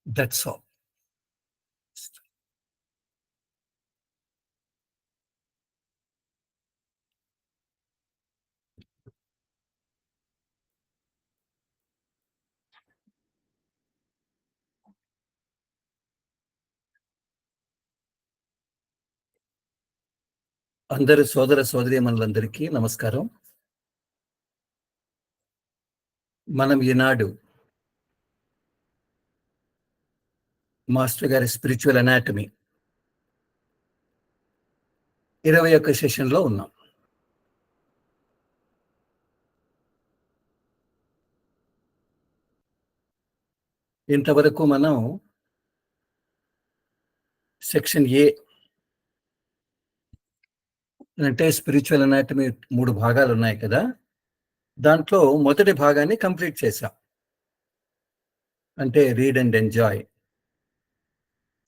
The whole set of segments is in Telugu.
That's all. అందరు సోదర సోదరీమణులందరికీ నమస్కారం. మనం ఈనాడు మాస్టర్ గారి స్పిరిచువల్ అనాటమీ 21 సెషన్లో ఉన్నాం. ఇంతవరకు మనం సెక్షన్ ఏ అంటే స్పిరిచువల్ అనాటమీ 3 భాగాలు ఉన్నాయి కదా, దాంట్లో మొదటి భాగాన్ని కంప్లీట్ చేశాం. అంటే రీడ్ అండ్ ఎంజాయ్,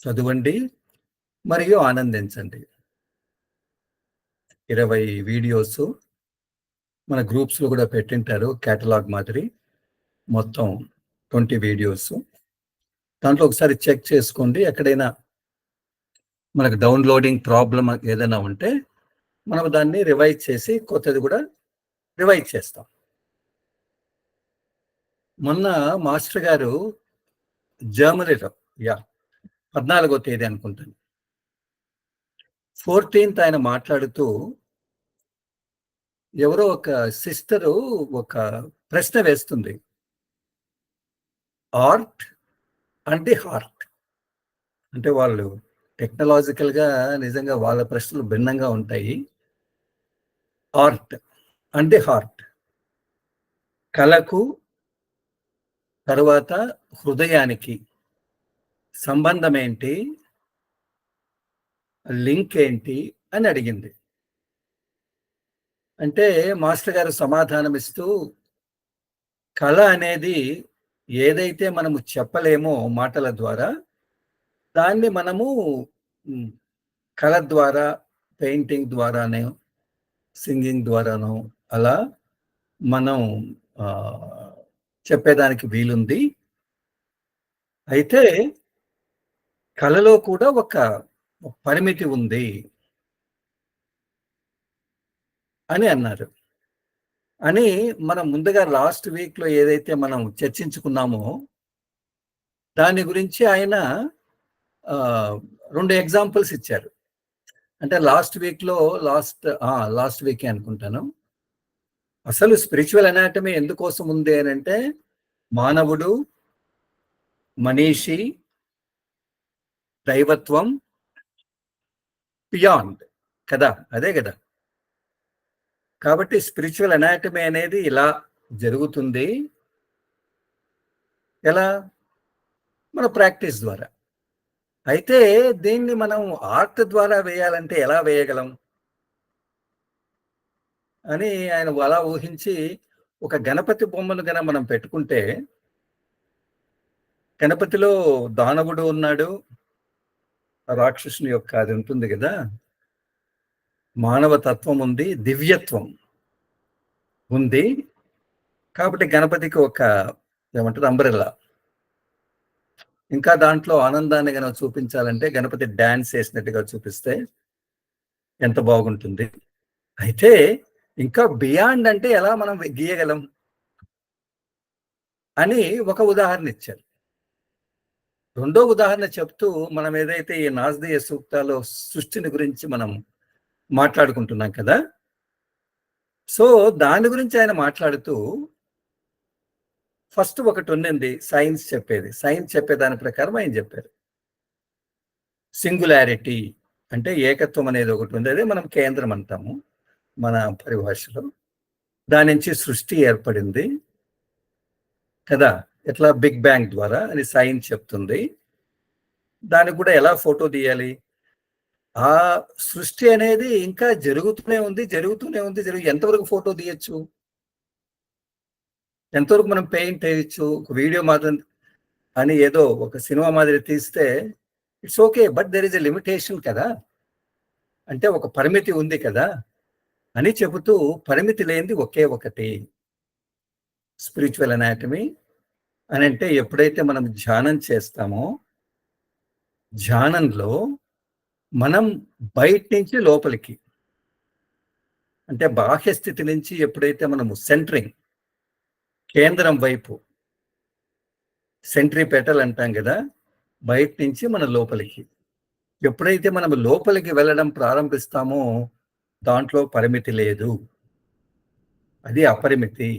చదవండి మరియు ఆనందించండి. 20 వీడియోస్ మన గ్రూప్స్లో కూడా పెట్టింటారు, కేటలాగ్ మాదిరి. మొత్తం 20 వీడియోస్. దాంట్లో ఒకసారి చెక్ చేసుకోండి. ఎక్కడైనా మనకు డౌన్లోడింగ్ ప్రాబ్లం ఏదైనా ఉంటే మనం దాన్ని రివైజ్ చేసి కొత్తది కూడా రివైజ్ చేస్తాం. మొన్న మాస్టర్ గారు జర్మనీలో 14వ తేదీ అనుకుంటాను, 14th ఆయన మాట్లాడుతూ ఎవరో ఒక సిస్టరు ఒక ప్రశ్న వేస్తుంది, ఆర్ట్ అండ్ ది హార్ట్. అంటే వాళ్ళు టెక్నాలజికల్గా నిజంగా వాళ్ళ ప్రశ్నలు భిన్నంగా ఉంటాయి. ఆర్ట్ అండ్ ది హార్ట్, కళకు తర్వాత హృదయానికి సంబంధం ఏంటి, లింక్ ఏంటి అని అడిగింది. అంటే మాస్టర్ గారు సమాధానం ఇస్తూ, కళ అనేది ఏదైతే మనము చెప్పలేమో మాటల ద్వారా, దాన్ని మనము కళ ద్వారా, పెయింటింగ్ ద్వారానే, సింగింగ్ ద్వారానో అలా మనం చెప్పేదానికి వీలుంది. అయితే కళలో కూడా ఒక పరిమితి ఉంది అని అన్నారు. అని మనం ముందుగా లాస్ట్ వీక్లో ఏదైతే మనం చర్చించుకున్నామో దాని గురించి ఆయన 2 ఎగ్జాంపుల్స్ ఇచ్చారు. అంటే లాస్ట్ వీకే అనుకుంటాను. అసలు స్పిరిచువల్ అనాటమీ ఎందుకోసం ఉంది అని అంటే, మానవుడు, మనీషి, దైవత్వం, బియాండ్ కదా, అదే కదా. కాబట్టి స్పిరిచువల్ అనాటమీ అనేది ఇలా జరుగుతుంది. ఎలా? మన ప్రాక్టీస్ ద్వారా. అయితే దీన్ని మనం ఆర్ట్ ద్వారా వేయాలంటే ఎలా వేయగలం అని ఆయన అలా ఊహించి, ఒక గణపతి బొమ్మను గన మనం పెట్టుకుంటే, గణపతిలో దానవుడు ఉన్నాడు, రాక్షసుని యొక్క అది ఉంటుంది కదా, మానవ తత్వం ఉంది, దివ్యత్వం ఉంది. కాబట్టి గణపతికి ఒక ఏమంటారు అంబ్రెల్లా. ఇంకా దాంట్లో ఆనందాన్ని కనుక చూపించాలంటే గణపతి డాన్స్ వేసినట్టుగా చూపిస్తే ఎంత బాగుంటుంది. అయితే ఇంకా బియాండ్ అంటే ఎలా మనం గీయగలం అని ఒక ఉదాహరణ ఇచ్చారు. రెండో ఉదాహరణ చెప్తూ మనం ఏదైతే ఈ నాస్దీయ సూక్తాలో సృష్టిని గురించి మనం మాట్లాడుకుంటున్నాం కదా, సో దాని గురించి ఆయన మాట్లాడుతూ ఫస్ట్ ఒకటి ఉన్నింది, సైన్స్ చెప్పేదాని ప్రకారం ఆయన చెప్పారు. సింగులారిటీ అంటే ఏకత్వం అనేది ఒకటి ఉంది, అదే మనం కేంద్రం అంటాము మన పరిభాషలో. దాని నుంచి సృష్టి ఏర్పడింది కదా, ఎట్లా బిగ్ బ్యాంగ్ ద్వారా అని సైన్స్ చెప్తుంది. దానికి కూడా ఎలా ఫోటో తీయాలి, ఆ సృష్టి అనేది ఇంకా జరుగుతూనే ఉంది. ఎంతవరకు ఫోటో తీయచ్చు, ఎంతవరకు మనం పెయింట్ వేయచ్చు, ఒక వీడియో మాత్రం అని ఏదో ఒక సినిమా మాదిరి తీస్తే it's okay, but there is a limitation కదా, అంటే ఒక పరిమితి ఉంది కదా అని చెబుతూ, పరిమితి లేనిది ఒకే ఒకటి స్పిరిచువల్ అనాటమీ, అని అంటే ఎప్పుడైతే మనం ధ్యానం చేస్తామో ధ్యానంలో మనం బయట నుంచి లోపలికి అంటే బాహ్య స్థితి నుంచి ఎప్పుడైతే మనము సెంటరింగ్ కేంద్రం వైపు సెంట్రిపెటల్ అంటాం కదా, బయట నుంచి మన లోపలికి ఎప్పుడైతే మనం లోపలికి వెళ్ళడం ప్రారంభిస్తామో దాంట్లో పరిమితి లేదు, అది అపరిమితి.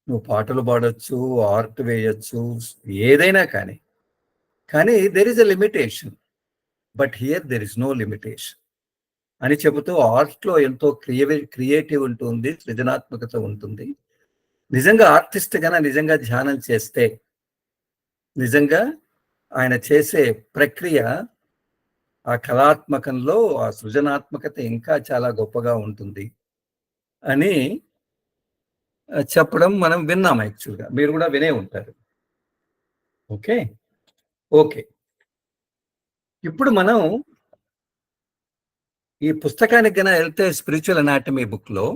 నువ్వు పాటలు పాడొచ్చు, ఆర్ట్ వేయొచ్చు, ఏదైనా కానీ there is a limitation, but here there is no limitation అని చెబుతూ ఆర్ట్లో ఎంతో క్రియేటివ్ ఉంటుంది, సృజనాత్మకత ఉంటుంది. నిజంగా ఆర్టిస్ట్ గాన నిజంగా ధ్యానం చేస్తే నిజంగా ఆయన చేసే ప్రక్రియ ఆ కళాత్మకంలో ఆ సృజనాత్మకత ఇంకా చాలా గొప్పగా ఉంటుంది అని చెప్పడం మనం విన్నాం. యాక్చువల్గా మీరు కూడా వినే ఉంటారు. ఓకే ఓకే ఇప్పుడు మనం ఈ పుస్తకానికి గన వెళ్తే స్పిరిచువల్ అనాటమీ బుక్ లో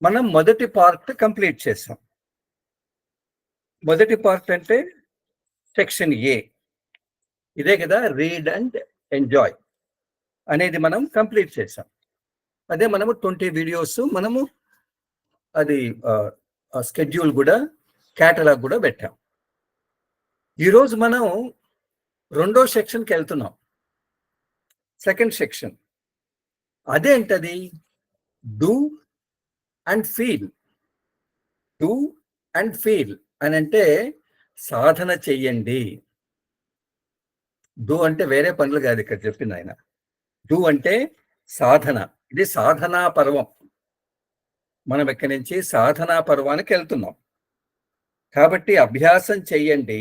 మనం మొదటి పార్ట్ కంప్లీట్ చేసాం. మొదటి పార్ట్ అంటే సెక్షన్ ఏ, ఇదే కదా, రీడ్ అండ్ ఎంజాయ్ అనేది మనం కంప్లీట్ చేసాం. అదే మనము 20 వీడియోస్ మనము అది స్కెడ్యూల్ కూడా క్యాటలాగ్ కూడా పెట్టాం. ఈరోజు మనం రెండో సెక్షన్కి వెళ్తున్నాం, సెకండ్ సెక్షన్. అదేంటది? Do and feel. Do and feel అని అంటే సాధన చెయ్యండి. డూ అంటే వేరే పనులు కాదు ఇక్కడ చెప్పింది ఆయన. డూ అంటే సాధన, ఇది సాధనా పర్వం. మనం ఇక్కడి నుంచి సాధనా పర్వానికి వెళ్తున్నాం కాబట్టి అభ్యాసం చెయ్యండి,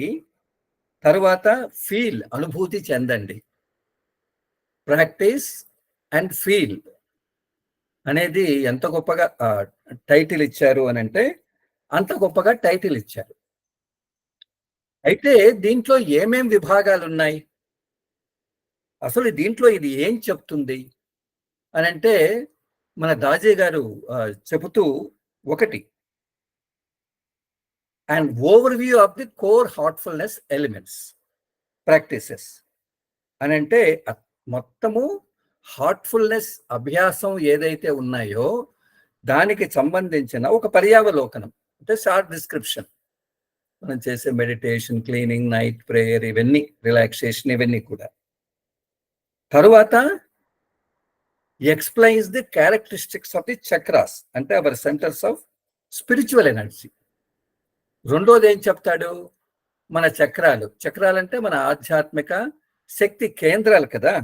తర్వాత ఫీల్ అనుభూతి చెందండి. ప్రాక్టీస్ అండ్ ఫీల్ అనేది ఎంత గొప్పగా టైటిల్ ఇచ్చారు అని అంటే అంత గొప్పగా టైటిల్ ఇచ్చారు. అయితే దీంట్లో ఏమేం విభాగాలు ఉన్నాయి, అసలు దీంట్లో ఇది ఏం చెప్తుంది అని అంటే మన దాజీ గారు చెబుతూ ఒకటి, and over view of the core Heartfulness elements practices అని అంటే మొత్తము హార్ట్ఫుల్నెస్ అభ్యాసం ఏదైతే ఉన్నాయో దానికి సంబంధించిన ఒక పర్యావలోకనం, అంటే షార్ట్ డిస్క్రిప్షన్. మనం చేసే మెడిటేషన్, క్లీనింగ్, నైట్ ప్రేయర్, ఇవన్నీ రిలాక్సేషన్, ఇవన్నీ కూడా. తరువాత explains the characteristics of the chakras, అంటే our centers of spiritual energy. రెండోది ఏం చెప్తాడు? మన చక్రాలు, చక్రాలు అంటే మన ఆధ్యాత్మిక శక్తి కేంద్రాలు కదా.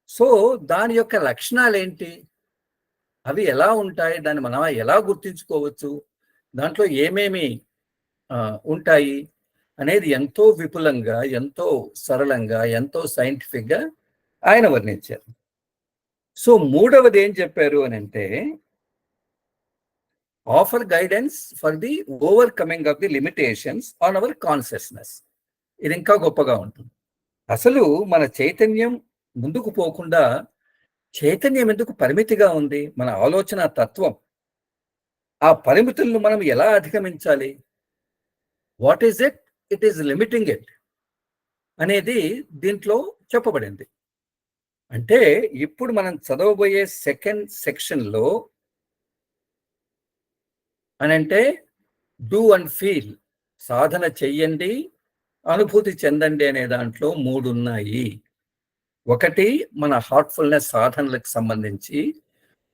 సో దాని యొక్క లక్షణాలు ఏంటి, అవి ఎలా ఉంటాయి, దాన్ని మనం ఎలా గుర్తించుకోవచ్చు, దాంట్లో ఏమేమి ఉంటాయి అనేది ఎంతో విపులంగా, ఎంతో సరళంగా, ఎంతో సైంటిఫిక్గా ఆయన వర్ణించారు. సో మూడవది ఏం చెప్పారు అని అంటే offer guidance for the overcoming of the limitations on hour consciousness. ఇది ఇంకా గొప్పగా ఉంటుంది. అసలు మన చైతన్యం ముందుకు పోకుండా చైతన్యం ఎందుకు పరిమితిగా ఉంది, మన ఆలోచన తత్వం, ఆ పరిమితులను మనం ఎలా అధిగమించాలి, what is it, it is limiting it అనేది దీంట్లో చెప్పబడింది. అంటే ఇప్పుడు మనం చదవబోయే సెకండ్ సెక్షన్లో అని అంటే డూ అండ్ ఫీల్, సాధన చెయ్యండి, అనుభూతి చెందండి అనే దాంట్లో 3 ఉన్నాయి. ఒకటి మన హార్ట్ఫుల్నెస్ సాధనలకు సంబంధించి,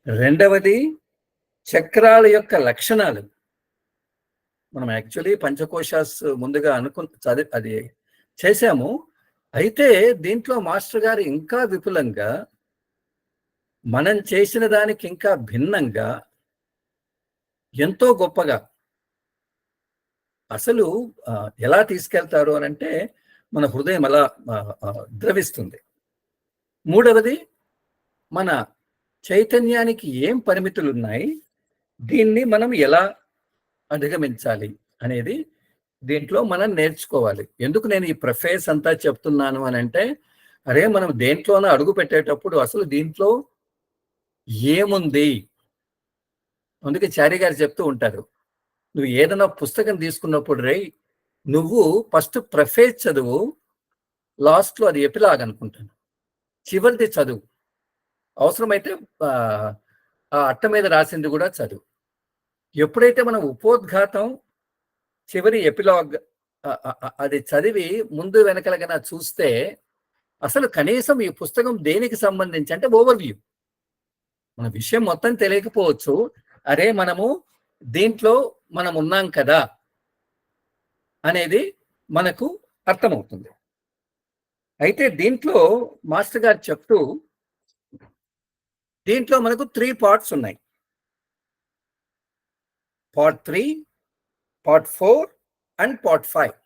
రెండవది చక్రాల యొక్క లక్షణాలు. మనం యాక్చువల్లీ పంచకోశాస్ ముందుగా అది చేశాము. అయితే దీంట్లో మాస్టర్ గారు ఇంకా విపులంగా మనం చేసిన దానికి ఇంకా భిన్నంగా ఎంతో గొప్పగా అసలు ఎలా తీసుకెళ్తారు అని అంటే మన హృదయం అలా ద్రవిస్తుంది. మూడవది మన చైతన్యానికి ఏం పరిమితులు ఉన్నాయి, దీన్ని మనం ఎలా అధిగమించాలి అనేది దీంట్లో మనం నేర్చుకోవాలి. ఎందుకు నేను ఈ ప్రిఫేస్ అంతా చెప్తున్నాను అని అంటే, అరే మనం దేంట్లోనో అడుగు పెట్టేటప్పుడు అసలు దీంట్లో ఏముంది, అందుకే చారి గారు చెప్తూ ఉంటారు, నువ్వు ఏదైనా పుస్తకం తీసుకున్నప్పుడు నువ్వు ఫస్ట్ ప్రిఫేజ్ చదువు, లాస్ట్లో అది ఎపిలాగ్ అనుకుంటాను, చివరిది చదువు, అవసరమైతే ఆ అట్ట మీద రాసింది కూడా చదువు. ఎప్పుడైతే మనం ఉపోద్ఘాతం చివరి ఎపిలాగ్ అది చదివి ముందు వెనకలగా చూస్తే అసలు కనీసం ఈ పుస్తకం దేనికి సంబంధించి అంటే ఓవర్వ్యూ, మన విషయం మొత్తం తెలియకపోవచ్చు, అరే మనము దీంట్లో మనం ఉన్నాం కదా అనేది మనకు అర్థమవుతుంది. అయితే దీంట్లో మాస్టర్ గారు చెప్తూ దీంట్లో మనకు 3 పార్ట్స్ ఉన్నాయి. Part 3, part 4 and part 5.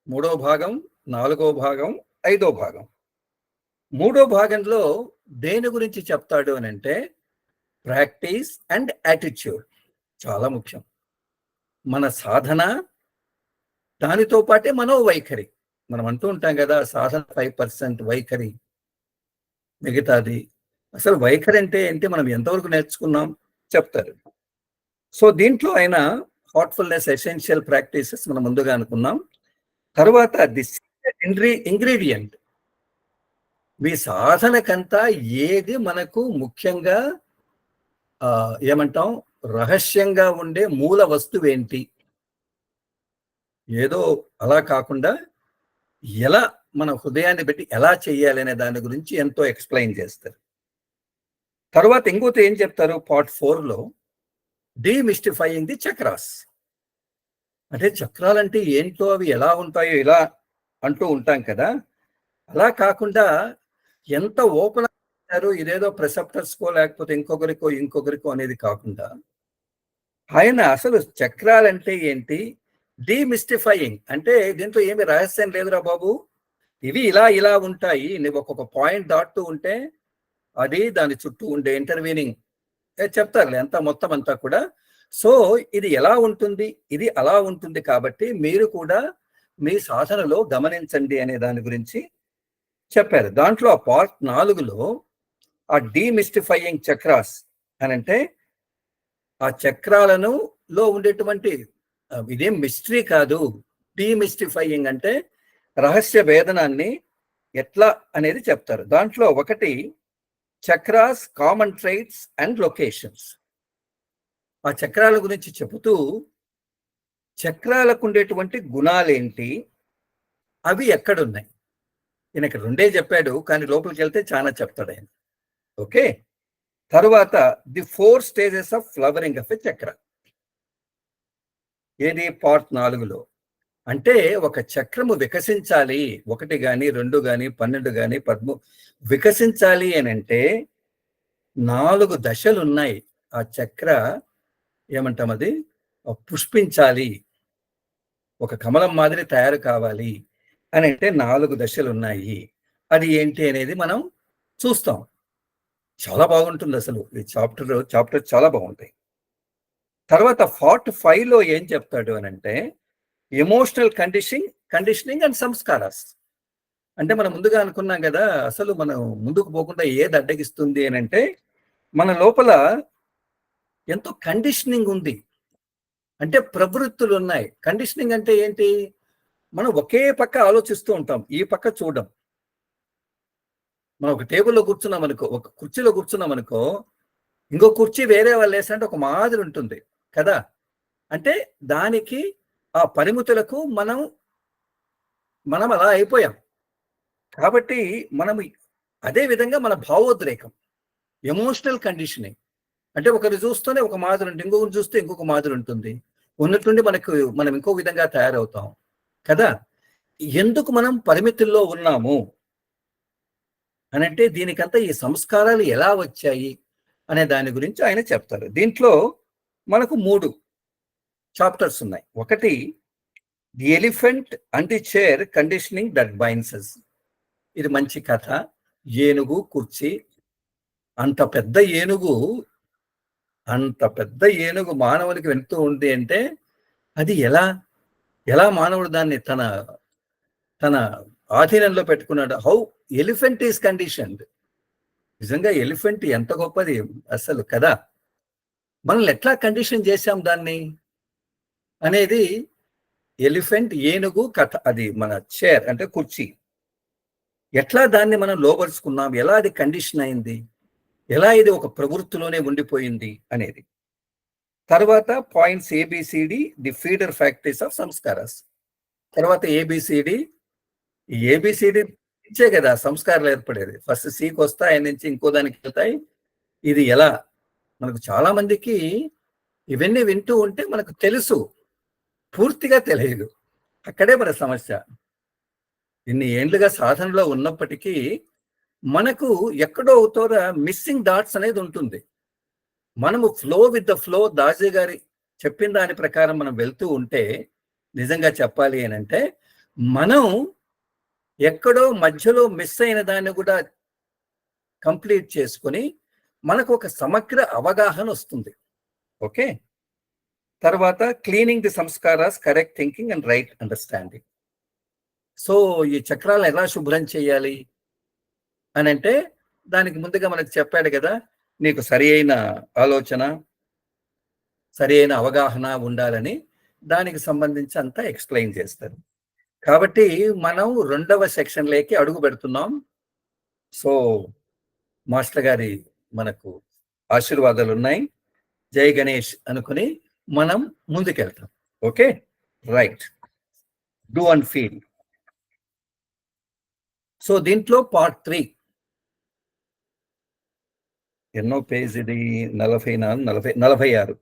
3వ భాగం, 4వ భాగం, 5వ భాగం. 3వ భాగంలో దేని గురించి చెప్తాడు అని అంటే ప్రాక్టీస్ అండ్ యాటిట్యూడ్ చాలా ముఖ్యం. మన సాధన, దానితో పాటే మనోవైఖరి. మనం అంటూ ఉంటాం కదా, సాధన 5%, వైఖరి మిగతాది. అసలు వైఖరి అంటే ఏంటి, మనం ఎంతవరకు నేర్చుకున్నాం చెప్తారు. సో దీంట్లో ఆయన హార్ట్ఫుల్నెస్ ఎసెన్షియల్ ప్రాక్టీసెస్ మనం ముందుగా అనుకున్నాం. తర్వాత ది ఇంగ్రీడియంట్, మీ సాధనకంతా ఏది మనకు ముఖ్యంగా ఏమంటాం, రహస్యంగా ఉండే మూల వస్తువు ఏంటి, ఏదో అలా కాకుండా ఎలా మన హృదయాన్ని పెట్టి ఎలా చేయాలి అనే దాని గురించి ఎంతో ఎక్స్ప్లెయిన్ చేస్తారు. తర్వాత ఇంకోటి ఏం చెప్తారు పార్ట్ 4లో, డీమిస్టిఫైయింగ్ ది చక్రాస్. అంటే చక్రాలంటే ఏంటో, అవి ఎలా ఉంటాయో ఇలా అంటూ ఉంటాం కదా, అలా కాకుండా ఎంత ఓపెన్ అయ్యారు, ఇదేదో ప్రెసెప్టర్స్కో లేకపోతే ఇంకొకరికో అనేది కాకుండా ఆయన అసలు చక్రాలంటే ఏంటి, డీమిస్టిఫైయింగ్ అంటే దీంట్లో ఏమి రహస్యం లేదురా బాబు, ఇవి ఇలా ఉంటాయి, నువ్వు ఒక్కొక్క పాయింట్ దాటుతూ ఉంటే అది దాని చుట్టూ ఉండే ఇంటర్వీనింగ్ చెప్తారులే అంతా మొత్తం అంతా కూడా. సో ఇది ఎలా ఉంటుంది, ఇది అలా ఉంటుంది, కాబట్టి మీరు కూడా మీ సాధనలో గమనించండి అనే దాని గురించి చెప్పారు. దాంట్లో ఆ పార్ట్ 4లో ఆ డీమిస్టిఫైయింగ్ చక్రాస్ అని అంటే ఆ చక్రాలను లో ఉండేటువంటి ఇదేం మిస్టరీ కాదు, డీమిస్టిఫైయింగ్ అంటే రహస్య భేదనాన్ని ఎట్లా అనేది చెప్తారు. దాంట్లో ఒకటి చక్రాస్ కామన్ ట్రైట్స్ అండ్ లొకేషన్స్. ఆ చక్రాల గురించి చెబుతూ చక్రాలకు ఉండేటువంటి గుణాలేంటి, అవి ఎక్కడున్నాయి. ఈయన ఇక్కడ 2 చెప్పాడు, కానీ లోపలికి వెళ్తే చాలా చెప్తాడు ఆయన. ఓకే, తర్వాత the 4 stages of flowering of a చక్ర. ఏది పార్ట్ 4లో, అంటే ఒక చక్రము వికసించాలి, 1 గాని 2 గాని 12 గాని 13 వికసించాలి అని అంటే 4 దశలు ఉన్నాయి. ఆ చక్ర ఏమంటాం, అది పుష్పించాలి, ఒక కమలం మాదిరి తయారు కావాలి అని అంటే 4 దశలు ఉన్నాయి. అది ఏంటి అనేది మనం చూస్తాం. చాలా బాగుంటుంది అసలు ఈ చాప్టర్ చాలా బాగుంటాయి. తర్వాత పార్ట్ 5లో ఏం చెప్తాడు అని అంటే ఎమోషనల్ కండిషనింగ్ అండ్ సంస్కారాస్. అంటే మనం ముందుగా అనుకున్నాం కదా, అసలు మనం ముందుకు పోకుండా ఏది అడ్డగిస్తుంది అని అంటే మన లోపల ఎంతో కండిషనింగ్ ఉంది, అంటే ప్రవృత్తులు ఉన్నాయి. కండిషనింగ్ అంటే ఏంటి, మనం ఒకే పక్క ఆలోచిస్తూ ఉంటాం, ఈ పక్క చూడం. మనం ఒక టేబుల్లో కూర్చున్నాం అనుకో, ఒక కుర్చీలో కూర్చున్నాం అనుకో, ఇంకో కుర్చీ వేరే వాళ్ళు వేసంటే ఒక మాదిరి ఉంటుంది కదా. అంటే దానికి ఆ పరిమితులకు మనం అలా అయిపోయాం. కాబట్టి మనం అదే విధంగా మన భావోద్రేకం, ఎమోషనల్ కండిషనింగ్ అంటే ఒకరు చూస్తూనే ఒక మాదిరి ఉంటుంది, ఇంకొకరు చూస్తే ఇంకొక మాదిరి ఉంటుంది, ఉన్నట్టుండి మనం ఇంకో విధంగా తయారవుతాం కదా. ఎందుకు మనం పరిమితుల్లో ఉన్నాము అని అంటే దీనికంతా ఈ సంస్కారాలు ఎలా వచ్చాయి అనే దాని గురించి ఆయన చెప్తారు. దీంట్లో మనకు 3 చాప్టర్స్ ఉన్నాయి. ఒకటి the elephant and the chair conditioning that binds us. ఇది మంచి కథ. ఏనుగు కుర్చీ, అంత పెద్ద ఏనుగు మానవునికి వెళ్తూ ఉంది అంటే అది ఎలా మానవుడు దాన్ని తన ఆధీనంలో పెట్టుకున్నాడు. How elephant is conditioned. నిజంగా ఎలిఫెంట్ ఎంత గొప్పది అసలు కదా. మనల్ని ఎట్లా కండిషన్ చేశాం దాన్ని అనేది ఎలిఫెంట్, ఏనుగు కథ. అది మన చైర్ అంటే కుర్చీ. ఎట్లా దాన్ని మనం లోపరుచుకున్నాం, ఎలా అది కండిషన్ అయింది, ఎలా ఇది ఒక ప్రవృత్తిలోనే ఉండిపోయింది అనేది. తర్వాత points A B C D, the feeder factories of సంస్కారాస్. తర్వాత ఏబిసిడి, ఈ ఏబిసిడి నుంచే కదా సంస్కారాలు ఏర్పడేది. ఫస్ట్ సికి వస్తాయి, ఆయన నుంచి ఇంకో దానికి వెళ్తాయి. ఇది ఎలా మనకు చాలా మందికి ఇవన్నీ వింటూ ఉంటే మనకు తెలుసు, పూర్తిగా తెలియదు. అక్కడే మన సమస్య. ఇన్ని ఏండ్లుగా సాధనలో ఉన్నప్పటికీ మనకు ఎక్కడో అవుతారా మిస్సింగ్ డాట్స్ అనేది ఉంటుంది. మనము ఫ్లో విత్ ద ఫ్లో, దాసీ గారి చెప్పిన దాని ప్రకారం మనం వెళ్తూ ఉంటే, నిజంగా చెప్పాలి అని అంటే, మనం ఎక్కడో మధ్యలో మిస్ అయిన దాన్ని కూడా కంప్లీట్ చేసుకొని మనకు ఒక సమగ్ర అవగాహన వస్తుంది. ఓకే. తర్వాత cleaning the sanskaras, correct thinking and right understanding. So ఈ చక్రాలను ఎలా శుభ్రం చేయాలి అని అంటే, దానికి ముందుగా మనకు చెప్పాడు కదా, నీకు సరి అయిన ఆలోచన, సరి అయిన అవగాహన ఉండాలని. దానికి సంబంధించి అంతా ఎక్స్ప్లెయిన్ చేస్తారు. కాబట్టి మనం 2వ సెక్షన్లోకి అడుగు పెడుతున్నాం. సో మాస్టర్ గారి మనకు ఆశీర్వాదాలు ఉన్నాయి. జై గణేష్ అనుకుని మనం ముందుకెళ్తాం. Okay, right. Do and feel. So దీంట్లో పార్ట్ 3 ఎన్నో పేజ్ ఇది? 46.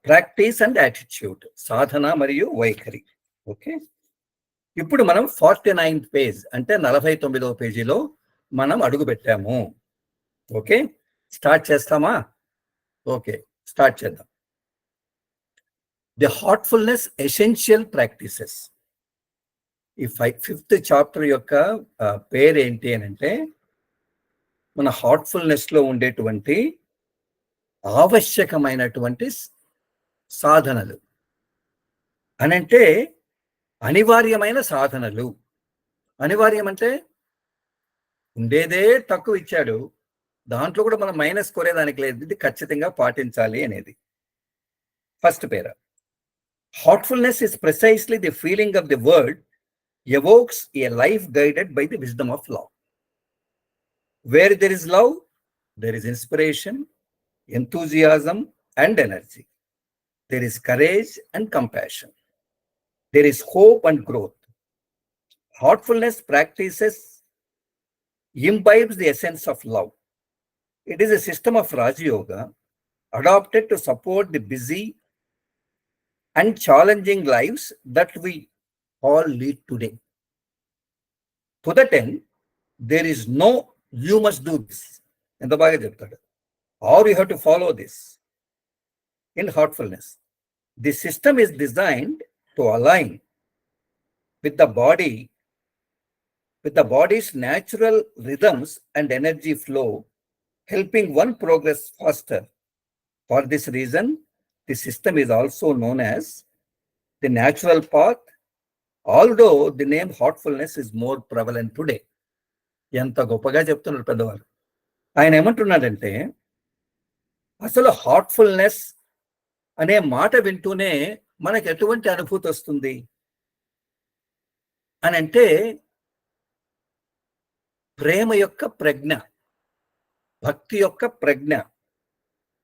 ప్రాక్టీస్ అండ్ యాటిట్యూడ్, సాధన మరియు వైఖరి. ఓకే, ఇప్పుడు మనం 49th పేజ్ అంటే 49వ పేజీలో మనం అడుగు పెట్టాము. ఓకే, స్టార్ట్ చేస్తామా? ఓకే, స్టార్ట్ చేద్దాం. The Heartfulness essential practices. ఈ 5th చాప్టర్ యొక్క పేరు ఏంటి అని అంటే, మన హార్ట్ఫుల్నెస్ లో ఉండేటువంటి ఆవశ్యకమైనటువంటి సాధనలు అనంటే, అనివార్యమైన సాధనలు. అనివార్యం అంటే ఉండేదే తక్కువ ఇచ్చాడు, దాంట్లో కూడా మనం మైనస్ కోరేదానికి లేదు, ఇది ఖచ్చితంగా పాటించాలి అనేది. First para, Heartfulness is precisely the feeling of the word evokes a life guided by the wisdom of love. Where there is love, there is inspiration, enthusiasm and energy. There is courage and compassion. There is hope and growth. Heartfulness practices imbibes the essence of love. It is a system of Raja Yoga adopted to support the busy and challenging lives that we all lead today. To that end, there is no you must do this ఎంత బాగా చెప్తాడు, or you have to follow this. In heartfulness, the system is designed to align with the body, with the body's natural rhythms and energy flow, helping one progress faster. For this reason, the system is also known as the natural path, although the name heartfulness is more prevalent today. ఎంత గొప్పగా చెప్తున్నారు పెద్దవారు. ఆయన ఏమంటున్నాడంటే, అసలు హార్ట్ఫుల్నెస్ అనే మాట వింటూనే మనకు ఎటువంటి అనుభూతి వస్తుంది అని అంటే, ప్రేమ యొక్క ప్రజ్ఞ, భక్తి యొక్క ప్రజ్ఞ.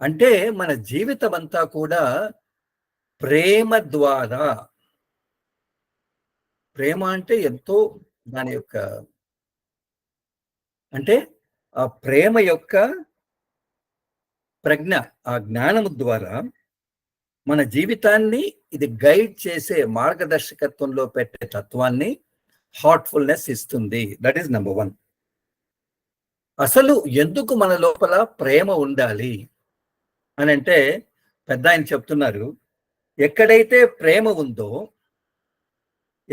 అంటే మన జీవితం అంతా కూడా ప్రేమ ద్వారా, ప్రేమ అంటే ఎంతో దాని యొక్క అంటే ఆ ప్రేమ యొక్క ప్రజ్ఞ, ఆ జ్ఞానము ద్వారా మన జీవితాన్ని ఇది గైడ్ చేసే, మార్గదర్శకత్వంలో పెట్టే తత్వాన్ని హార్ట్ఫుల్నెస్ ఇస్తుంది. That is number 1. అసలు ఎందుకు మన లోపల ప్రేమ ఉండాలి అని అంటే, పెద్ద ఆయన చెప్తున్నారు, ఎక్కడైతే ప్రేమ ఉందో,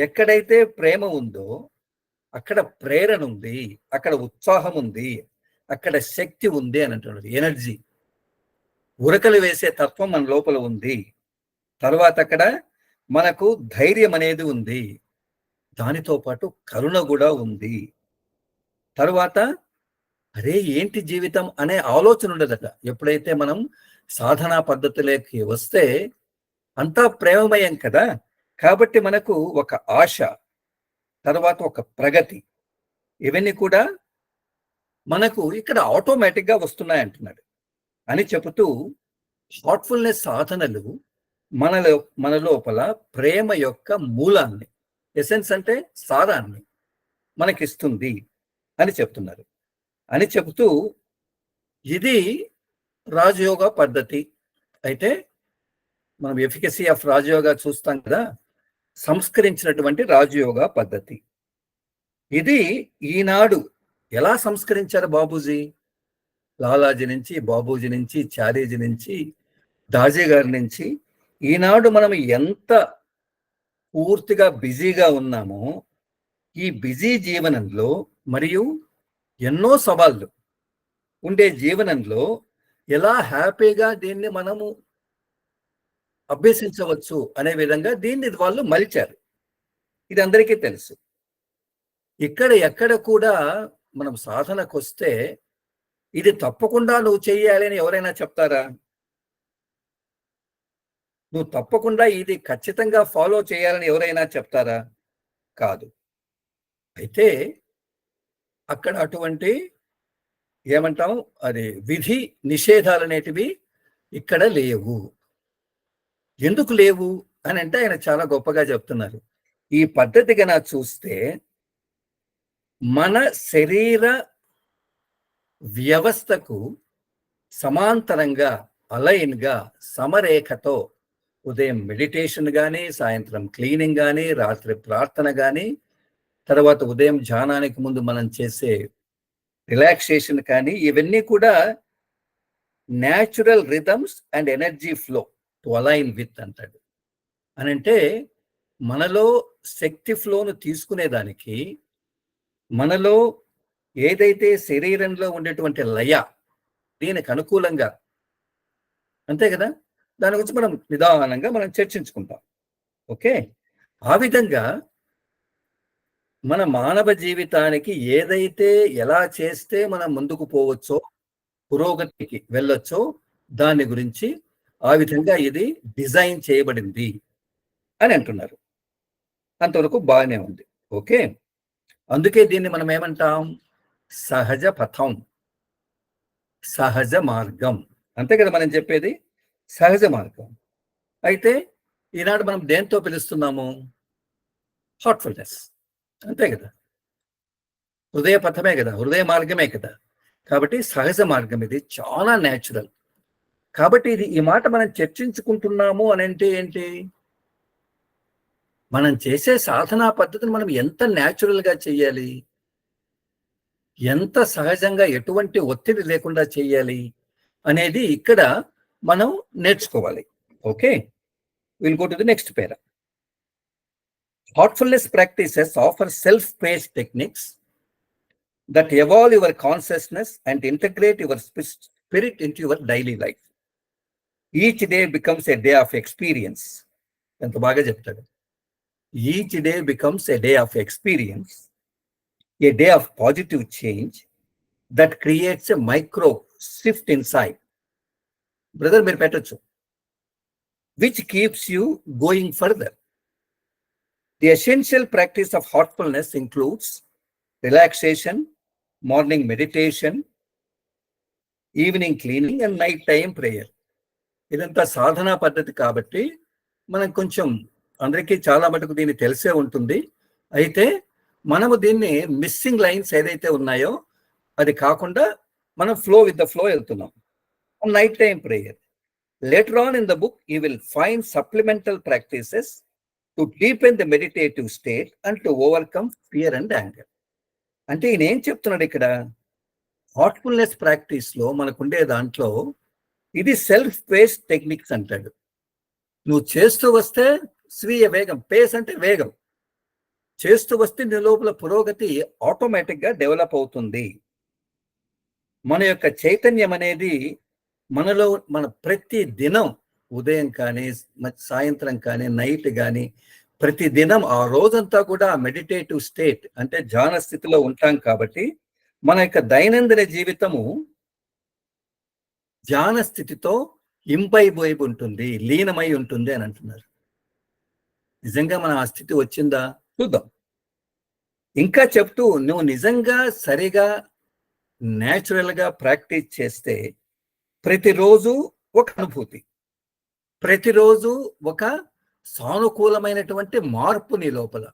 ఎక్కడైతే ప్రేమ ఉందో అక్కడ ప్రేరణ ఉంది, అక్కడ ఉత్సాహం ఉంది, అక్కడ శక్తి ఉంది అని అంటున్నారు. ఎనర్జీ, ఉరకలు వేసే తత్వం మన లోపల ఉంది. తర్వాత అక్కడ మనకు ధైర్యం అనేది ఉంది, దానితో పాటు కరుణ కూడా ఉంది. తరువాత అరే ఏంటి జీవితం అనే ఆలోచన ఉండదట. ఎప్పుడైతే మనం సాధనా పద్ధతిలోకి వస్తే అంతా ప్రేమమయం కదా! కాబట్టి మనకు ఒక ఆశ, తర్వాత ఒక ప్రగతి ఇవన్నీ కూడా మనకు ఇక్కడ ఆటోమేటిక్‌గా వస్తున్నాయంటున్నాడు. అని చెబుతూ హార్ట్‌ఫుల్‌నెస్ సాధనలు మనలో మన లోపల ప్రేమ యొక్క మూలాన్ని, ఎసెన్స్ అంటే సారాన్ని మనకిస్తుంది అని చెప్తున్నారు. అని చెబుతూ ఇది రాజయోగ పద్ధతి. అయితే మనం ఎఫికసీ ఆఫ్ రాజయోగ చూస్తాం కదా! సంస్కరించినటువంటి రాజయోగ పద్ధతి. ఇది ఈనాడు ఎలా సంస్కరించారు బాబూజీ? లాలాజీ నుంచి, బాబూజీ నుంచి, చారీజీ నుంచి, దాజీ గారి నుంచి ఈనాడు మనం ఎంత పూర్తిగా బిజీగా ఉన్నామో, ఈ బిజీ జీవనంలో మరియు ఎన్నో సవాళ్ళు ఉండే జీవనంలో ఎలా హ్యాపీగా దీన్ని మనము అభ్యసించవచ్చు అనే విధంగా దీన్ని వాళ్ళు మలిచారు. ఇది అందరికీ తెలుసు. ఇక్కడ ఎక్కడ కూడా మనం సాధనకొస్తే ఇది తప్పకుండా నువ్వు చెయ్యాలి అని ఎవరైనా చెప్తారా? నువ్వు తప్పకుండా ఇది ఖచ్చితంగా ఫాలో చేయాలని ఎవరైనా చెప్తారా? కాదు. అయితే అక్కడ అటువంటి ఏమంటాం అది విధి నిషేధాలనేటివి ఇక్కడ లేవు. ఎందుకు లేవు అని అంటే ఆయన చాలా గొప్పగా చెప్తున్నారు. ఈ పద్ధతి గన చూస్తే మన శరీర వ్యవస్థకు సమాంతరంగా అలైన్‌గా సమరేఖతో ఉదయం మెడిటేషన్ గాని, సాయంత్రం క్లీనింగ్ గాని, రాత్రి ప్రార్థన గాని, తర్వాత ఉదయం ధ్యానానికి ముందు మనం చేసే రిలాక్సేషన్ కానీ ఇవన్నీ కూడా natural rhythms and energy flow to align with అంటాడు. అనంటే మనలో శక్తి ఫ్లోను తీసుకునేదానికి మనలో ఏదైతే శరీరంలో ఉండేటువంటి లయ దీనికి అనుకూలంగా అంతే కదా! దాని గురించి మనం నిదానంగా మనం చర్చించుకుంటాం. ఓకే. ఆ విధంగా మన మానవ జీవితానికి ఏదైతే ఎలా చేస్తే మనం ముందుకు పోవచ్చో, పురోగతికి వెళ్ళొచ్చో దాని గురించి ఆ విధంగా ఇది డిజైన్ చేయబడింది అని అంటున్నారు. అంతవరకు బాగానే ఉంది. ఓకే. అందుకే దీన్ని మనం ఏమంటాం? సహజ పథం, సహజ మార్గం. అంతే కదా మనం చెప్పేది? సహజ మార్గం. అయితే ఈనాడు మనం దేంతో పిలుస్తున్నాము? హార్ట్‌ఫుల్‌నెస్. అంతే కదా! హృదయ పథమే కదా! హృదయ మార్గమే కదా! కాబట్టి సహజ మార్గం ఇది. చాలా న్యాచురల్. కాబట్టి ఇది ఈ మాట మనం చర్చించుకుంటున్నాము అనంటే ఏంటి? మనం చేసే సాధనా పద్ధతిని మనం ఎంత న్యాచురల్‌గా చెయ్యాలి? ఎంత సహజంగా ఎటువంటి ఒత్తిడి లేకుండా చెయ్యాలి? అనేది ఇక్కడ మనం నేర్చుకోవాలి. Okay. Will go to the next para. Heartfulness practices offer self-paced techniques that evolve your consciousness and integrate your spirit into your daily life. Each day becomes a day of experience. ఎంత బాగా చెప్తాడు. Each day becomes a day of experience, a day of positive change that creates a micro shift inside. Brother మీరు పెట్టొచ్చు. Which keeps you going further. The essential practice of heartfulness includes relaxation, morning meditation, evening cleaning and night time prayer. ఇదంతా సాధనా పద్ధతి కాబట్టి మనం కొంచెం అందరికీ చాలా మటుకు దీన్ని తెలిసే ఉంటుంది. అయితే మనము దీన్ని మిస్సింగ్ లైన్స్ ఏదైతే ఉన్నాయో అది కాకుండా మనం ఫ్లో విత్ ద ఫ్లో వెళ్తున్నాం. Night time prayer. Later on in the book, you will find supplemental practices to deepen the meditative state and to overcome fear and anger. అంటే ఈయన ఏం చెప్తున్నాడు ఇక్కడ? హార్ట్‌ఫుల్‌నెస్ ప్రాక్టీస్‌లో మనకుండే దాంట్లో ఇది సెల్ఫ్ పేస్ టెక్నిక్స్ అంటాడు. నువ్వు చేస్తూ వస్తే స్వీయ వేగం, పేస్ అంటే వేగం. చేస్తూ వస్తే నీ లోపల పురోగతి ఆటోమేటిక్‌గా డెవలప్ అవుతుంది. మన యొక్క చైతన్యం అనేది మనలో మన ప్రతి దినం ఉదయం కానీ, సాయంత్రం కానీ, నైట్ కానీ ప్రతి దినం ఆ రోజంతా కూడా మెడిటేటివ్ స్టేట్ అంటే ధ్యాన స్థితిలో ఉంటాం కాబట్టి మన యొక్క దైనందిన జీవితము ధ్యాన స్థితితో ఇంపైపోయి ఉంటుంది, లీనమై ఉంటుంది అని అంటున్నారు. నిజంగా మన ఆ స్థితి వచ్చిందా చూద్దాం. ఇంకా చెప్తూ నువ్వు నిజంగా సరిగా న్యాచురల్గా ప్రాక్టీస్ చేస్తే ప్రతిరోజు ఒక అనుభూతి, ప్రతిరోజు ఒక సానుకూలమైనటువంటి మార్పు నీ లోపల.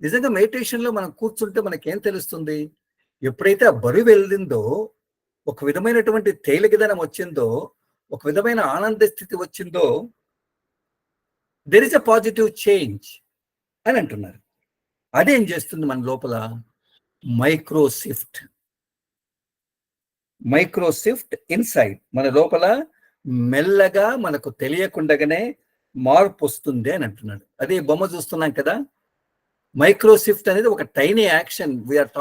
నిజంగా మెడిటేషన్లో మనం కూర్చుంటే మనకేం తెలుస్తుంది? ఎప్పుడైతే ఆ బరువు వెళ్ళిందో, ఒక విధమైనటువంటి తేలికదనం వచ్చిందో, ఒక విధమైన ఆనంద స్థితి వచ్చిందో, there is a positive change అని అంటున్నారు. అదేం చేస్తుంది మన లోపల? మైక్రోషిఫ్ట్ ఇన్సైడ్, మన లోపల మెల్లగా మనకు తెలియకుండానే మార్పు వస్తుంది అని అంటున్నాడు. అదే బొమ్మ చూస్తున్నాం కదా, మైక్రోషిఫ్ట్ అనేది ఒక tiny action. We're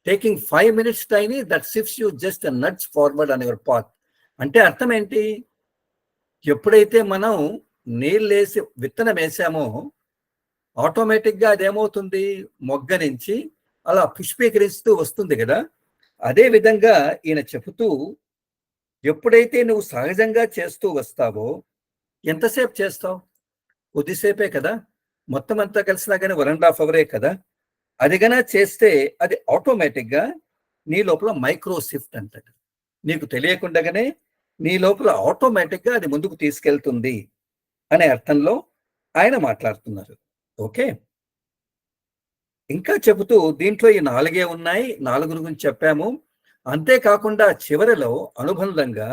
taking 5 minutes tiny that shifts you just nuts forward on your path. అంటే అర్థం ఏంటి? ఎప్పుడైతే మనం నీళ్ళేసి విత్తనం వేసామో ఆటోమేటిక్గా అదేమవుతుంది, మొగ్గ నుంచి అలా పుష్పీకరిస్తూ వస్తుంది కదా. అదే విధంగా ఈయన చెబుతూ, ఎప్పుడైతే నువ్వు సహజంగా చేస్తూ వస్తావో, ఎంతసేపు చేస్తావు? కొద్దిసేపే కదా, మొత్తం అంతా కలిసినా కానీ 1.5 hours కదా. అదిగనా చేస్తే అది ఆటోమేటిక్గా నీ లోపల మైక్రోషిఫ్ట్ అంటాడు. నీకు తెలియకుండానే నీ లోపల ఆటోమేటిక్గా అది ముందుకు తీసుకెళ్తుంది అనే అర్థంలో ఆయన మాట్లాడుతున్నారు. ఓకే, ఇంకా చెబుతూ దీంట్లో ఈ 4 ఉన్నాయి, 4 గురించి చెప్పాము. అంతేకాకుండా చివరిలో అనుబంధంగా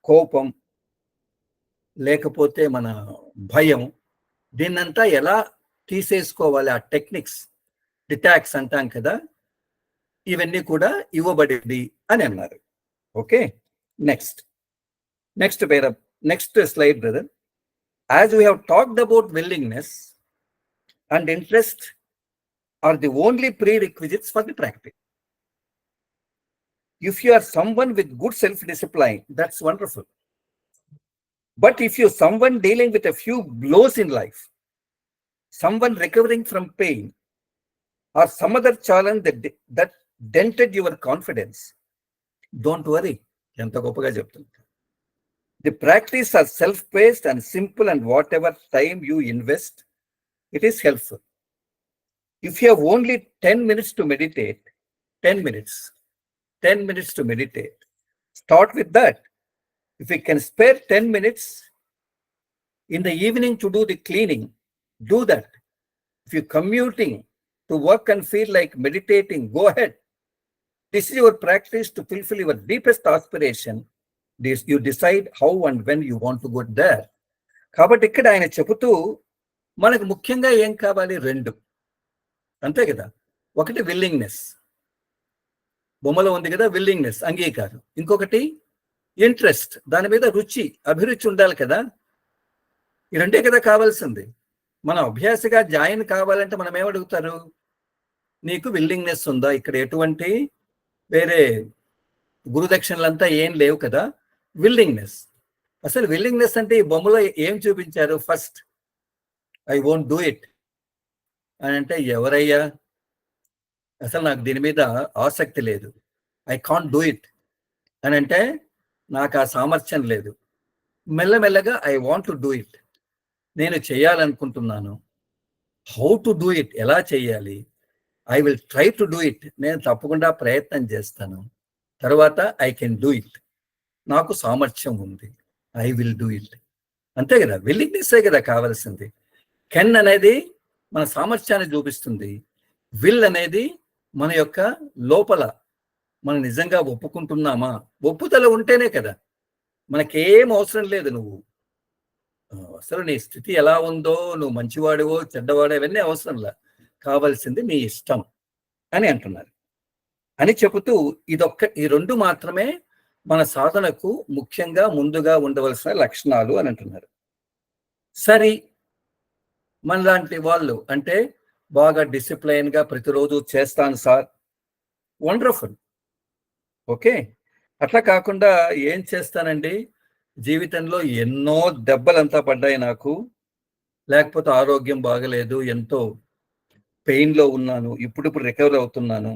కోపం, లేకపోతే మన భయం, దీన్నంతా ఎలా తీసేసుకోవాలి, ఆ టెక్నిక్స్, డిటాక్స్ అంటాం కదా, ఇవన్నీ కూడా ఇవ్వబడింది అని అన్నారు. Okay, next slide brother. As we have talked about willingness and interest are the only prerequisites for the practice. If you are someone with good self-discipline, that's wonderful. But if you're someone dealing with a few blows in life, someone recovering from pain, or some other challenge that dented your confidence, don't worry. The practice are self-paced and simple, and whatever time you invest, it is helpful. If you have only 10 minutes to meditate, 10 minutes to meditate, start with that. If you can spare 10 minutes in the evening to do the cleaning, do that. If you're commuting to work and feel like meditating, go ahead. This is your practice to fulfill your deepest aspiration. You decide how and when you want to go there. కాబట్టి ఇక్కడ ఆయన చెబుతూ, మనకు ముఖ్యంగా ఏం కావాలి? 2, అంతే కదా. ఒకటి విల్లింగ్నెస్, బొమ్మలో ఉంది కదా, విల్లింగ్నెస్ అంగీకారం. ఇంకొకటి ఇంట్రెస్ట్, దాని మీద రుచి, అభిరుచి ఉండాలి కదా. ఈ 2 కదా కావాల్సింది. మనం అభ్యాసగా జాయిన్ కావాలంటే మనం ఏమడుగుతారు? నీకు విల్లింగ్నెస్ ఉందా? ఇక్కడ ఎటువంటి వేరే గురుదక్షిణలంతా ఏం లేవు కదా. విల్లింగ్నెస్, అసలు విల్లింగ్నెస్ అంటే ఈ బొమ్మలో ఏం చూపించారు? First I won't do it అని అంటే, ఎవరయ్యా, అసలు నాకు దీని మీద ఆసక్తి లేదు. ఐ కాంట్ డూ ఇట్ అని అంటే, నాకు ఆ సామర్థ్యం లేదు. మెల్లమెల్లగా I want to do it, నేను చేయాలనుకుంటున్నాను. హౌ టు డూ ఇట్, ఎలా చేయాలి? I will try to do it, నేను తప్పకుండా ప్రయత్నం చేస్తాను. తర్వాత ఐ కెన్ డూ ఇట్, నాకు సామర్థ్యం ఉంది. ఐ విల్ డూ ఇట్, అంతే కదా. విల్లింగ్నెస్సే కదా కావాల్సింది. కెన్ అనేది మన సామర్థ్యాన్ని చూపిస్తుంది. విల్ అనేది మన యొక్క లోపల మనం నిజంగా ఒప్పుకుంటున్నామా? ఒప్పుదల ఉంటేనే కదా. మనకేం అవసరం లేదు. నువ్వు అసలు నీ స్థితి ఎలా ఉందో, నువ్వు మంచివాడివో చెడ్డవాడో ఇవన్నీ అవసరంలా, కావాల్సింది నీ ఇష్టం అని అంటున్నారు. అని చెబుతూ ఈ 2 మాత్రమే మన సాధనకు ముఖ్యంగా ముందుగా ఉండవలసిన లక్షణాలు అని అంటున్నారు. సరే, మనలాంటి వాళ్ళు అంటే బాగా డిసిప్లైన్గా ప్రతిరోజు చేస్తాను సార్, వండర్ఫుల్. ఓకే, అట్లా కాకుండా ఏం చేస్తానండి, జీవితంలో ఎన్నో దెబ్బలంతా పడ్డాయి నాకు, లేకపోతే ఆరోగ్యం బాగలేదు, ఎంతో పెయిన్లో ఉన్నాను, ఇప్పుడు రికవర్ అవుతున్నాను,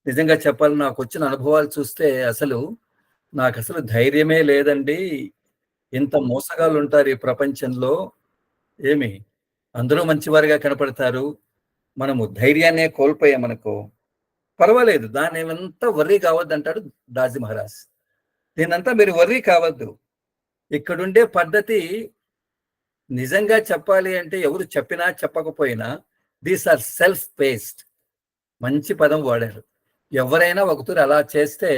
నిజంగా చెప్పాలి, నాకు వచ్చిన అనుభవాలు చూస్తే నాకు అసలు ధైర్యమే లేదండి. ఇంత మోసగాళ్ళు ఉంటారు ఈ ప్రపంచంలో. ఏమి అందరూ మంచివారుగా కనపడతారు. మనము ధైర్యాన్నే కోల్పోయామనుకో పర్వాలేదు. దాన్నేమంతా వర్రీ కావద్దంటాడు దాజీ మహారాజ్. దీన్నంతా మీరు వర్రీ కావద్దు. ఇక్కడుండే పద్ధతి నిజంగా చెప్పాలి అంటే ఎవరు చెప్పినా చెప్పకపోయినా దీస్ ఆర్ సెల్ఫ్ పేస్డ్. మంచి పదం వాడారు. ఎవరైనా ఒకతూరు అలా చేస్తే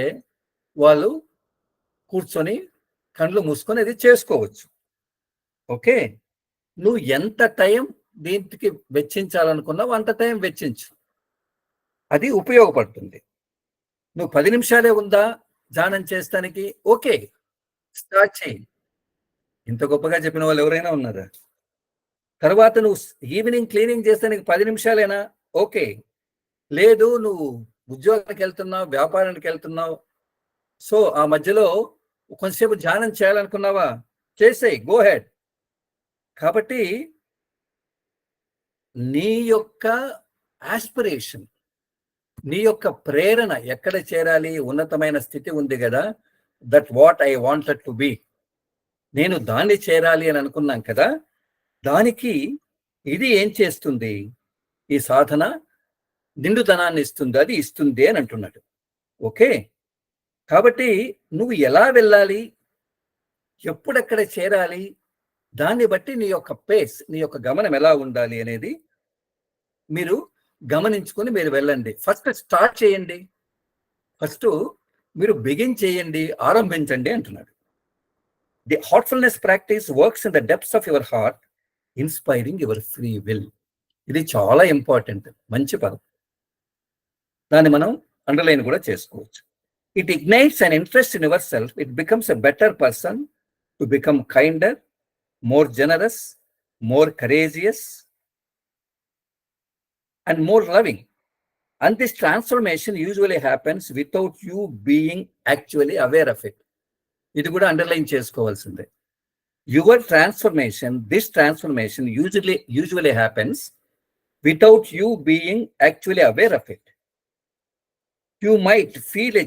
వాళ్ళు కూర్చొని కళ్ళు మూసుకొని అది చేసుకోవచ్చు. ఓకే, నువ్వు ఎంత టైం దీనికి వెచ్చించాలనుకున్నావు అంత టైం వెచ్చించు, అది ఉపయోగపడుతుంది. నువ్వు 10 నిమిషాలే ఉందా ధ్యానం చేస్తానికి, ఓకే స్టార్ట్ చేయి. ఇంత గొప్పగా చెప్పిన వాళ్ళు ఎవరైనా ఉన్నారా? తర్వాత నువ్వు ఈవినింగ్ క్లీనింగ్ చేస్తానికి 10 నిమిషాలేనా, ఓకే. లేదు నువ్వు ఉద్యోగానికి వెళ్తున్నావు, వ్యాపారానికి వెళ్తున్నావు, సో ఆ మధ్యలో కొంతసేపు ధ్యానం చేయాలనుకున్నావా, చేసేయి, గో హెడ్. కాబట్టి నీ యొక్క ఆస్పిరేషన్, నీ యొక్క ప్రేరణ ఎక్కడ చేరాలి? ఉన్నతమైన స్థితి ఉంది కదా, that what I wanted to be, నేను దాన్ని చేరాలి అని అనుకున్నాం కదా, దానికి ఇది ఏం చేస్తుంది? ఈ సాధన నిండుతనాన్ని ఇస్తుంది, అది ఇస్తుంది అని అంటున్నాడు. ఓకే, కాబట్టి నువ్వు ఎలా వెళ్ళాలి, ఎప్పుడెక్కడ చేరాలి, దాన్ని బట్టి నీ యొక్క పేస్, నీ యొక్క గమనం ఎలా ఉండాలి అనేది మీరు గమనించుకొని మీరు వెళ్ళండి. ఫస్ట్ స్టార్ట్ చేయండి, ఫస్ట్ మీరు బిగిన్ చేయండి, ఆరంభించండి అంటున్నాడు. The Heartfulness practice works in the depths of your heart, inspiring your free will. ఇది చాలా ఇంపార్టెంట్, మంచి పదం. దాన్ని మనం అండర్లైన్ కూడా చేసుకోవచ్చు. It ignites an interest in your self, it becomes a better person, to become kinder, more generous, more courageous, and more loving. And this transformation usually happens without you being actually aware of it. ఇది కూడా అండర్లైన్ చేసుకోవాల్సిందే. Your transformation, this transformation usually happens without you being actually aware of it. You might feel a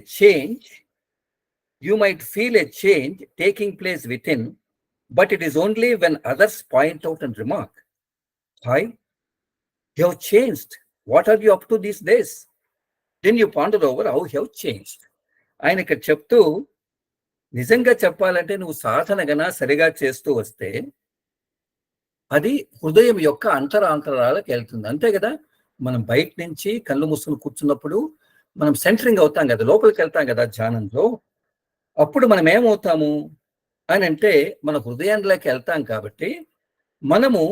change taking place within, but it is only when others point out and remark, "Hi, you have changed. What are you up to these days?" Then you ponder over how you have changed. ఆయన ఇక్కడ చెప్తూ, నిజంగా చెప్పాలంటే నువ్వు సాధన గన సరిగా చేస్తూ వస్తే అది హృదయం యొక్క అంతరాంతరాలకు వెళ్తుంది. అంతే కదా, మనం బయట నుంచి కళ్ళు మూసుకుని కూర్చున్నప్పుడు మనం సెంటరింగ్ అవుతాం కదా, లోపలికి వెళ్తాం కదా ధ్యానంలో. అప్పుడు మనం ఏమవుతాము అని అంటే మన హృదయంలోకి వెళ్తాం. కాబట్టి మనము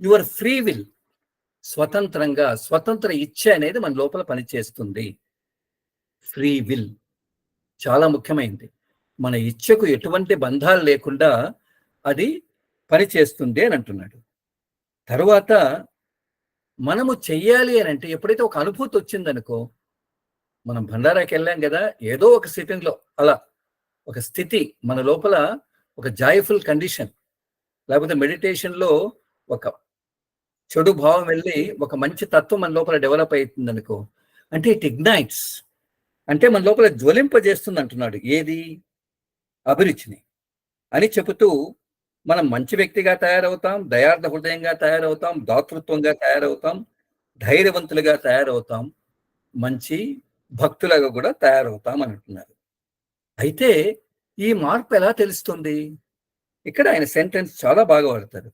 యువర్ ఫ్రీ విల్, స్వతంత్ర ఇచ్ఛ అనేది మన లోపల పనిచేస్తుంది. ఫ్రీ విల్ చాలా ముఖ్యమైనది. మన ఇచ్ఛకు ఎటువంటి బంధాలు లేకుండా అది పనిచేస్తుంది అని అంటున్నాడు. తరువాత మనము చెయ్యాలి అని అంటే ఎప్పుడైతే ఒక అనుభూతి వచ్చిందనుకో, మనం భండారాకి వెళ్ళాం కదా, ఏదో ఒక సిట్టింగ్లో అలా ఒక స్థితి మన లోపల, ఒక జాయ్ఫుల్ కండిషన్, లేకపోతే మెడిటేషన్లో ఒక చెడు భావం వెళ్ళి ఒక మంచి తత్వం మన లోపల డెవలప్ అవుతుంది అనుకో, అంటే ఇట్ ఇగ్నైట్స్, అంటే మన లోపల జ్వలింపజేస్తుంది అంటున్నాడు. ఏది? అభిరుచిని అని చెబుతూ మనం మంచి వ్యక్తిగా తయారవుతాం, దయార్థ హృదయంగా తయారవుతాం, దాతృత్వంగా తయారవుతాం, ధైర్యవంతులుగా తయారవుతాం, మంచి భక్తులుగా కూడా తయారవుతాం అని అంటున్నారు. అయితే ఈ మార్పు ఎలా తెలుస్తుంది? ఇక్కడ ఆయన సెంటెన్స్ చాలా బాగా వాడతారు.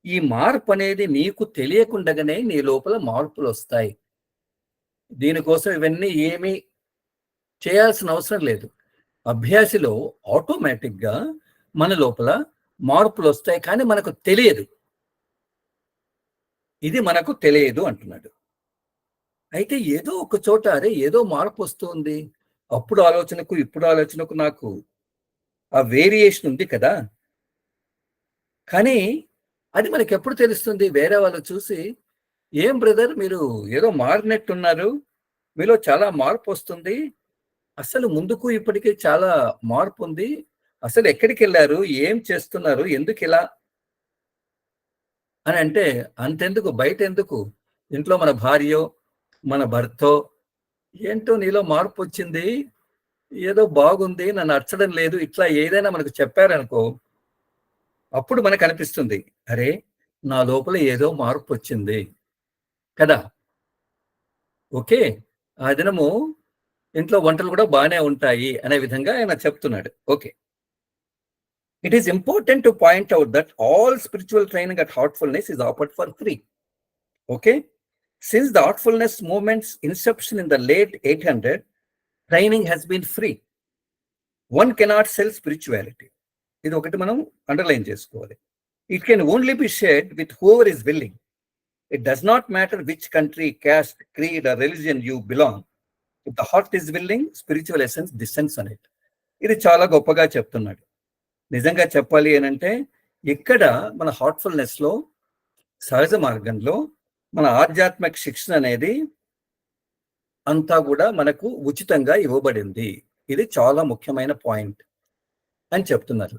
ఈ మార్పు అనేది నీకు తెలియకుండానే నీ లోపల మార్పులు వస్తాయి. దీనికోసం ఇవన్నీ ఏమీ చేయాల్సిన అవసరం లేదు. అభ్యాసిలో ఆటోమేటిక్గా మన లోపల మార్పులు వస్తాయి, కానీ మనకు తెలియదు. ఇది మనకు తెలియదు అంటున్నాడు. అయితే ఏదో ఒక చోట అరే ఏదో మార్పు వస్తుంది, అప్పుడు ఆలోచనకు ఇప్పుడు ఆలోచనకు నాకు ఆ వేరియేషన్ ఉంది కదా, కానీ అది మనకి ఎప్పుడు తెలుస్తుంది? వేరే వాళ్ళు చూసి, ఏం బ్రదర్ మీరు ఏదో మారినట్టున్నారు, మీలో చాలా మార్పు వస్తుంది, అసలు ముందుకు ఇప్పటికీ చాలా మార్పు ఉంది, అసలు ఎక్కడికి వెళ్ళారు, ఏం చేస్తున్నారు, ఎందుకు ఇలా అని అంటే, అంతెందుకు బయట ఎందుకు, ఇంట్లో మన భార్యో మన భర్తో ఏంటో నీలో మార్పు వచ్చింది, ఏదో బాగుంది, నన్ను నచ్చడం లేదు, ఇట్లా ఏదైనా మనకు చెప్పారనుకో, అప్పుడు మనకు అనిపిస్తుంది, అరే నా లోపల ఏదో మార్పు వచ్చింది కదా. ఓకే, ఆ దినము ఇంట్లో వంటలు కూడా బాగానే ఉంటాయి అనే విధంగా ఆయన చెప్తున్నాడు. Okay, it is important to point out that all spiritual training at Heartfulness is offered for free. Okay, since the heartfulness movement's inception in the late 800, training has been free. One cannot sell spirituality. ఇది ఒకటి మనం అండర్లైన్ చేసుకోవాలి. It can only be shared with whoever is willing. It does not matter which country, caste, creed or religion you belong. If the heart is willing, spiritual essence descends on it. ఇది చాలా గొప్పగా చెప్తున్నాడు. నిజంగా చెప్పాలి అనంటే ఇక్కడ మన హార్ట్ఫుల్నెస్ లో, సహజ మార్గంలో మన ఆధ్యాత్మిక శిక్షణ అనేది అంతా కూడా మనకు ఉచితంగా ఇవ్వబడింది. ఇది చాలా ముఖ్యమైన పాయింట్ అని చెప్తున్నారు.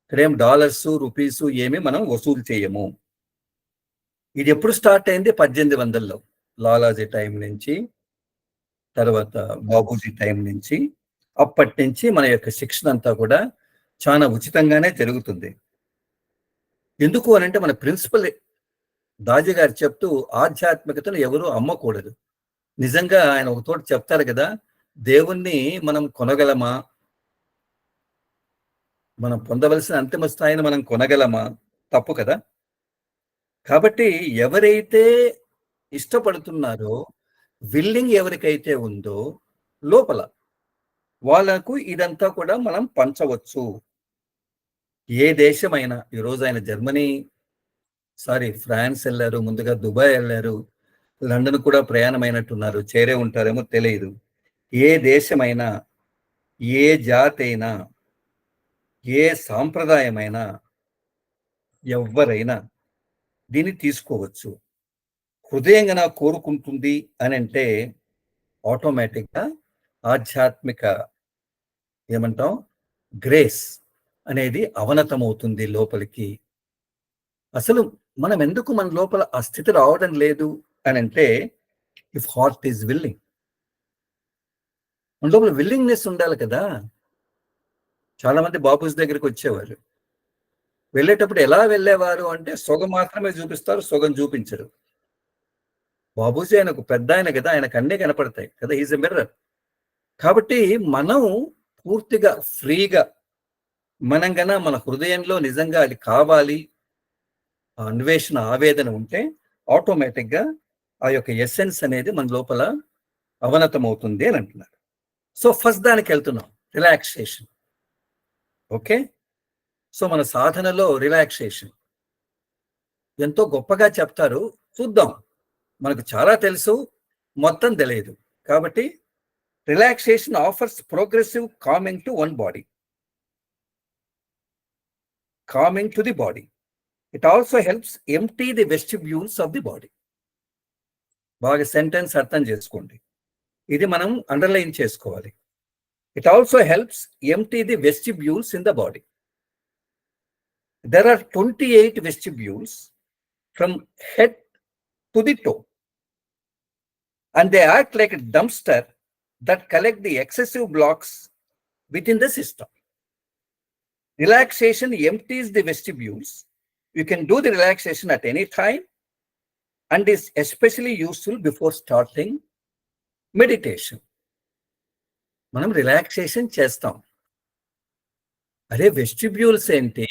ఇక్కడేం డాలర్స్, రూపీస్ ఏమి మనం వసూలు చేయము. ఇది ఎప్పుడు స్టార్ట్ అయింది? 1800లో లాలాజీ టైం నుంచి, తర్వాత బాబూజీ టైం నుంచి, అప్పటి నుంచి మన యొక్క శిక్షణ అంతా కూడా చాలా ఉచితంగానే జరుగుతుంది. ఎందుకు అనంటే మన ప్రిన్సిపల్ దాజీ గారు చెప్తూ, ఆధ్యాత్మికతను ఎవరు అమ్మకూడదు. నిజంగా ఆయన ఒక తోట చెప్తారు కదా, దేవుణ్ణి మనం కొనగలమా, మనం పొందవలసిన అంతిమ స్థాయిని మనం కొనగలమా? తప్పు కదా. కాబట్టి ఎవరైతే ఇష్టపడుతున్నారో, విల్లింగ్ ఎవరికైతే ఉందో లోపల, వాళ్ళకు ఇదంతా కూడా మనం పంచవచ్చు. ఏ దేశమైనా, ఈరోజు ఆయన ఫ్రాన్స్ వెళ్ళారు, ముందుగా దుబాయ్ వెళ్ళారు, లండన్ కూడా ప్రయాణమైనట్టున్నారు, చేరే ఉంటారేమో తెలియదు. ఏ దేశమైనా, ఏ జాతి అయినా, ఏ సాంప్రదాయమైనా, ఎవరైనా దీన్ని తీసుకోవచ్చు. హృదయంగా కోరుకుంటుంది అని అంటే ఆటోమేటిక్గా ఆధ్యాత్మిక ఏమంటాం, గ్రేస్ అనేది అవనతమవుతుంది లోపలికి. అసలు మనం ఎందుకు మన లోపల ఆ స్థితి రావడం లేదు అని అంటే, ఇఫ్ హార్ట్ ఈజ్ విల్లింగ్, మన లోపల విల్లింగ్నెస్ ఉండాలి కదా. చాలా మంది బాబూస్ దగ్గరికి వచ్చేవారు, వెళ్ళేటప్పుడు ఎలా వెళ్ళేవారు అంటే సొగం మాత్రమే చూపిస్తారు, సొగం చూపించరు. బాబూజీ ఆయనకు పెద్ద ఆయన కదా, ఆయనకు అన్నీ కనపడతాయి కదా, ఈజ్ ఎ మిర్రర్. కాబట్టి మనం పూర్తిగా ఫ్రీగా, మనం గన మన హృదయంలో నిజంగా అది కావాలి, ఆ అన్వేషణ, ఆవేదన ఉంటే ఆటోమేటిక్గా ఆ యొక్క ఎసెన్స్ అనేది మన లోపల అవనతం అవుతుంది అని అంటున్నారు. సో ఫస్ట్ దానికి వెళ్తున్నాం, రిలాక్సేషన్. ఓకే, సో మన సాధనలో రిలాక్సేషన్ ఎంతో గొప్పగా చెప్తారు. చూద్దాం, మనకు చాలా తెలుసు, మొత్తం తెలియదు. కాబట్టి relaxation offers progressive coming to one body, coming to the body. It also helps empty the vestibules of the body. బాగా సెంటెన్స్ అర్థం చేసుకోండి, ఇది మనం అండర్లైన్ చేసుకోవాలి. It also helps empty the vestibules in the body. There are 28 vestibules from head to the toe, and they act like a dumpster that collect the excessive blocks within the system. Relaxation empties the vestibules. You can do the relaxation at any time and is especially useful before starting meditation. మనం రిలాక్సేషన్ చేస్తాం, అరే వెస్టిబ్యూల్స్ ఏంటి,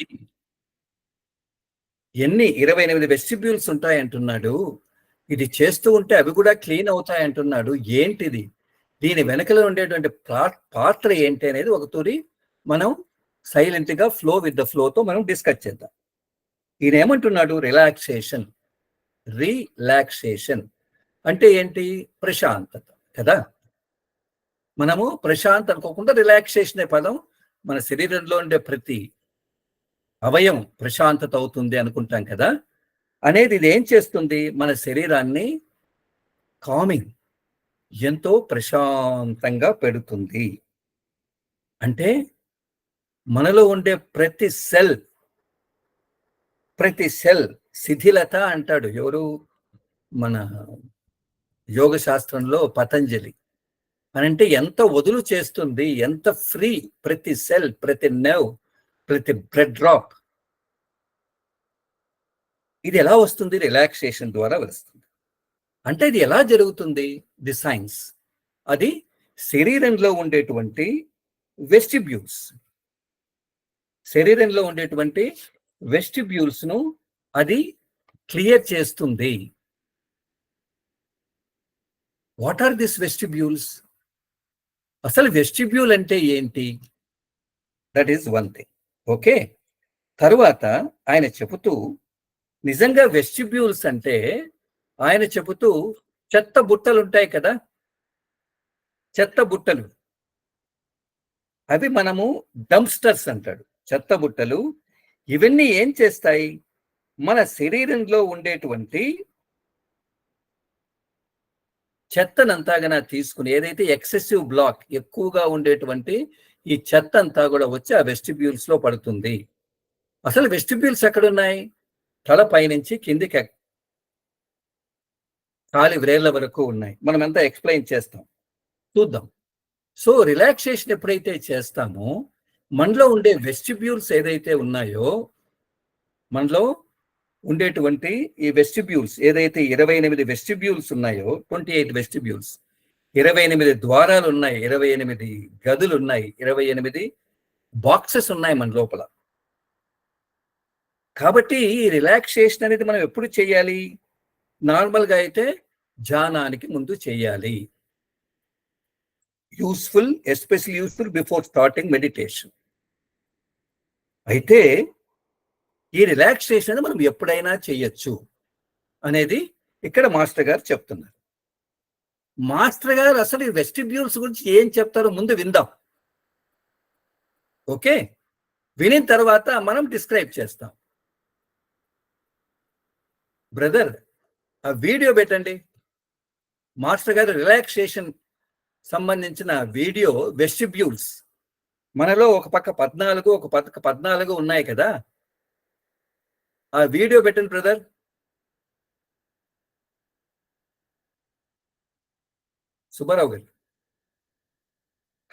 ఎన్ని 28 వెస్టిబ్యూల్స్ ఉంటాయి అంటున్నాడు, ఇది చేస్తూ ఉంటే అవి కూడా క్లీన్ అవుతాయి అంటున్నాడు. ఏంటిది, దీని వెనకలో ఉండేటువంటి పాత్ర ఏంటి అనేది ఒక తూరి మనం సైలెంట్ గా ఫ్లో విత్ ద ఫ్లోతో మనం డిస్కస్ చేద్దాం. ఈయన ఏమంటున్నాడు, రిలాక్సేషన్. రిలాక్సేషన్ అంటే ఏంటి? ప్రశాంతత కదా. మనము ప్రశాంతత అనుకోకుండా రిలాక్సేషన్ అనే పదం మన శరీరంలో ఉండే ప్రతి అవయం ప్రశాంతత అవుతుంది అనుకుంటాం కదా. అనేది ఇది ఏం చేస్తుంది, మన శరీరాన్ని కామింగ్, ఎంతో ప్రశాంతంగా పెడుతుంది. అంటే మనలో ఉండే ప్రతి సెల్ శిథిలత అంటాడు ఎవరు, మన యోగ శాస్త్రంలో పతంజలి. అని అంటే ఎంత వదులు చేస్తుంది, ఎంత ఫ్రీ, ప్రతి సెల్, ప్రతి నెర్వ్, ప్రతి బ్లడ్ డ్రాప్. ఇది ఎలా వస్తుంది? రిలాక్సేషన్ ద్వారా వస్తుంది. అంటే ఇది ఎలా జరుగుతుంది? The science. అది శరీరంలో ఉండేటువంటి వెస్టిబ్యూల్స్, శరీరంలో ఉండేటువంటి వెస్టిబ్యూల్స్ ను అది క్లియర్ చేస్తుంది. What are this vestibules? అసలు వెస్టిబ్యూల్ అంటే ఏంటి? That is one thing. Okay, తరువాత ఆయన చెబుతూ, నిజంగా వెస్టిబ్యూల్స్ అంటే ఆయన చెబుతూ చెత్త బుట్టలు ఉంటాయి కదా, చెత్త బుట్టలు, అవి మనము డంప్స్టర్స్ అంటాడు, చెత్త బుట్టలు. ఇవన్నీ ఏం చేస్తాయి? మన శరీరంలో ఉండేటువంటి చెత్తనంతాగా తీసుకుని, ఏదైతే ఎక్సెసివ్ బ్లాక్, ఎక్కువగా ఉండేటువంటి ఈ చెత్త అంతా కూడా వచ్చి ఆ వెస్టిబ్యూల్స్ లో పడుతుంది. అసలు వెస్టిబ్యూల్స్ ఎక్కడున్నాయి? తల పైనుంచి కిందికి కాలి వ్రేళ్ల వరకు ఉన్నాయి. మనం ఎంత ఎక్స్ప్లెయిన్ చేస్తాం, చూద్దాం. సో రిలాక్సేషన్ ఎప్పుడైతే చేస్తామో, మనలో ఉండే వెస్టిబ్యూల్స్ ఏదైతే ఉన్నాయో, మనలో ఉండేటువంటి ఈ వెస్టిబ్యూల్స్ ఏదైతే 28 వెస్టిబ్యూల్స్ ఉన్నాయో, 28 వెస్టిబ్యూల్స్, 28 ద్వారాలు ఉన్నాయి, 28 గదులు ఉన్నాయి, 28 బాక్సెస్ ఉన్నాయి మన లోపల. కాబట్టి ఈ రిలాక్సేషన్ అనేది మనం ఎప్పుడు చేయాలి? నార్మల్గా అయితే ధ్యానానికి ముందు చేయాలి. Useful, especially useful before starting meditation. అయితే ఈ రిలాక్సేషన్ మనం ఎప్పుడైనా చేయొచ్చు అనేది ఇక్కడ మాస్టర్ గారు చెప్తున్నారు. మాస్టర్ గారు అసలు ఈ వెస్టిబ్యూల్స్ గురించి ఏం చెప్తారో ముందు విందాం. ఓకే, వినిన తర్వాత మనం డిస్క్రైబ్ చేస్తాం. బ్రదర్, ఆ వీడియో పెట్టండి. మాస్టర్ గారు రిలాక్సేషన్ సంబంధించిన వీడియో, వెస్టిబ్యూల్స్. మనలో ఒక పక్క 14, ఒక పక్క 14 ఉన్నాయి కదా, ఆ వీడియో పెట్టండి బ్రదర్. సుబ్బారావు గారు.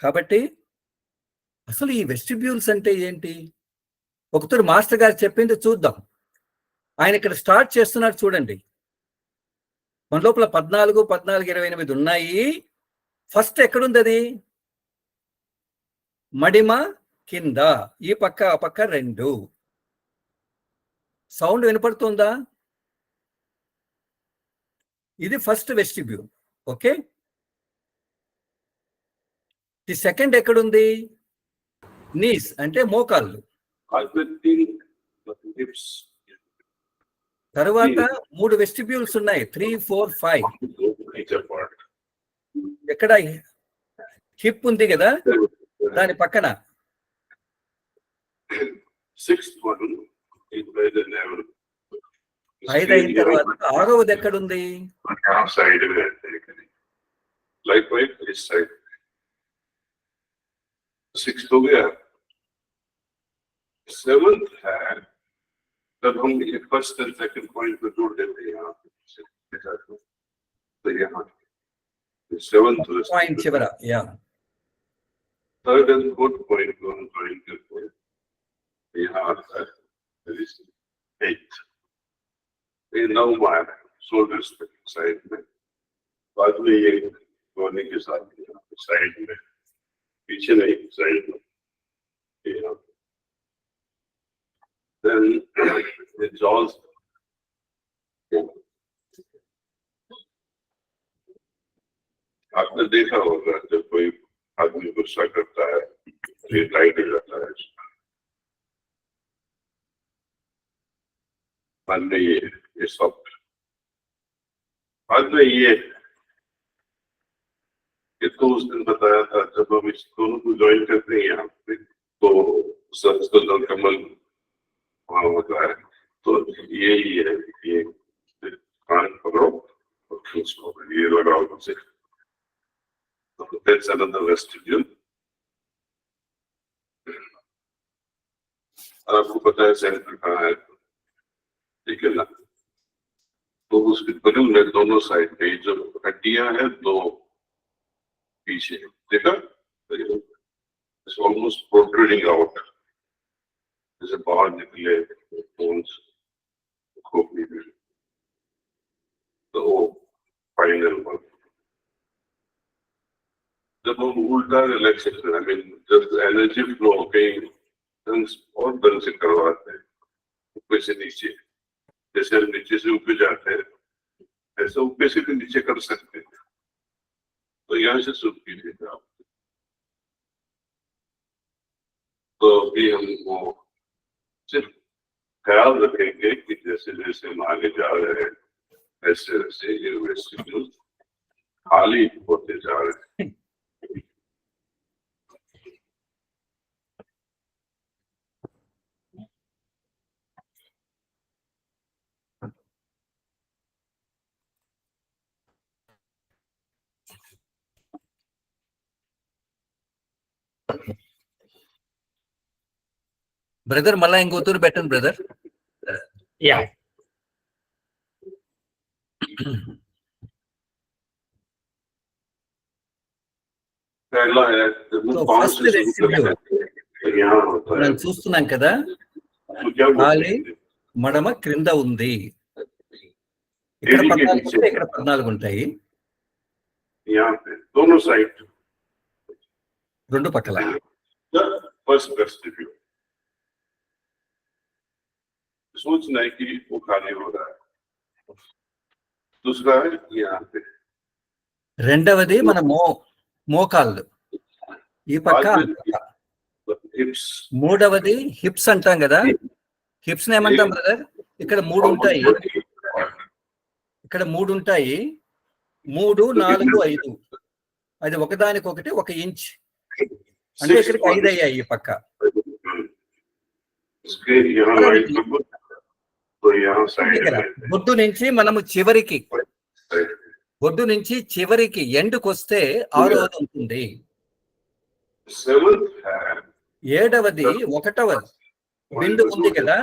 కాబట్టి అసలు ఈ వెస్టిబ్యూల్స్ అంటే ఏంటి? ఒకసారి మాస్టర్ గారు చెప్పింది చూద్దాం. ఆయన ఇక్కడ స్టార్ట్ చేస్తున్నారు చూడండి. మన లోపల 14, 14, 28 ఉన్నాయి. ఫస్ట్ ఎక్కడుంది అది? మడిమ కింద, ఈ పక్క ఆ పక్క 2. సౌండ్ వినపడుతుందా? ఇది first vestibule. Okay, the second ఎక్కడుంది? నీస్ అంటే మోకాళ్ళు. తరువాత 3 వెస్టిబ్యూల్స్ ఉన్నాయి, 3, 4, 5. ఎక్కడ? హిప్ ఉంది కదా, దాని పక్కన. 5 అయిన తర్వాత 6వది ఎక్కడుంది? सेवंथ है जब हम फर्स्ट एंड सेकंड पॉइंट को जोड़ देते हैं यहाँ तो यहाँ सेवंथ पॉइंट चिवरा, या थर्ड एंड फोर्थ पॉइंट को हम ज्वाइन करते हैं यहाँ आता है 8th ये 9 मार शोल्डर साइड में, बाद में ये कोने के साथ साइड में, पीछे नहीं साइड में यहाँ. Then the jaws. आपने देखा होगा जब कोई आदमी गुस्सा करता है, ये टाइट हो जाता है. बाद में ये सॉफ्ट, बाद में ये तो उस दिन बताया था जब हम इस दोनों को ज्वाइन करते हैं यहाँ पे, तो सर कमल वहाँ होता है. तो यही है, ये कान पकड़ो और खींचो, ये लगाओ उसे. तो that's another vestibule. आपको पता है सेंटर कहाँ है, ठीक है ना? तो उसके बलून है दोनों साइड पे, जो हड्डियां हैं 2, पीछे देखा, it's almost protruding out, जैसे बाहर निकले bones खोपड़ी में, तो वो फाइनल वन। जब हम उल्टा रिलैक्सेशन, आई मीन जब एनर्जी फ्लो कहीं और ढंग से करवाते हैं ऊपर से नीचे, जैसे हम नीचे से ऊपर जाते हैं ऐसा ऊपर से भी नीचे कर सकते हैं, तो यहाँ से शुरू कीजिएगा आप। तो अभी हम वो सिर्फ ख्याल रखेंगे कि जैसे जैसे हम आगे जा रहे हैं ऐसे ऐसे ये वेस्टिब्यूल खाली होते जा रहे हैं। బ్రదర్ మళ్ళా ఇంకొత్తూరు పెట్టండి బ్రదర్. యా पहला है तो पांच first से शुरू रेसिड्यू करें, यहाँ होता है మనం చూస్తున్నాం కదా, तो क्या खाली बोलते हैं? మడమ క్రింద ఉంది. ఇక్కడ 14 ఉంటాయి, ఇక్కడ 14 ఉంటాయి, यहाँ पे दोनों साइड రెండు పక్కల. फर्स्ट वेस्टिब्यूल सोचना है कि वो खाली हो रहा है। दूसरा है यहाँ पे రెండవది మన మోకాళ్ళు ఈ పక్క, ఆ పక్క. हिप्स, మూడవది హిప్స్ అంటాం కదా, హిప్స్ ఏమంటాం బ్రదర్? ఇక్కడ 3 ఉంటాయి, ఇక్కడ 3 ఉంటాయి, 3, 4, 5. అది ఒకదానికొకటి 1 ఇంచ్, అంటే ఇక్కడికి 5 అయ్యాయి ఈ పక్క. इसके यहाँ राइट नंबर, तो यहाँ साइड ఇక్కడ में బొడ్డు నుంచి మనము చివరికి, బొడ్డు నుంచి చివరికి ఎండ్కి వస్తే 6వది ఉంటుంది. सेवंथ है 7వది 1వ బిందు ఉంది కదా,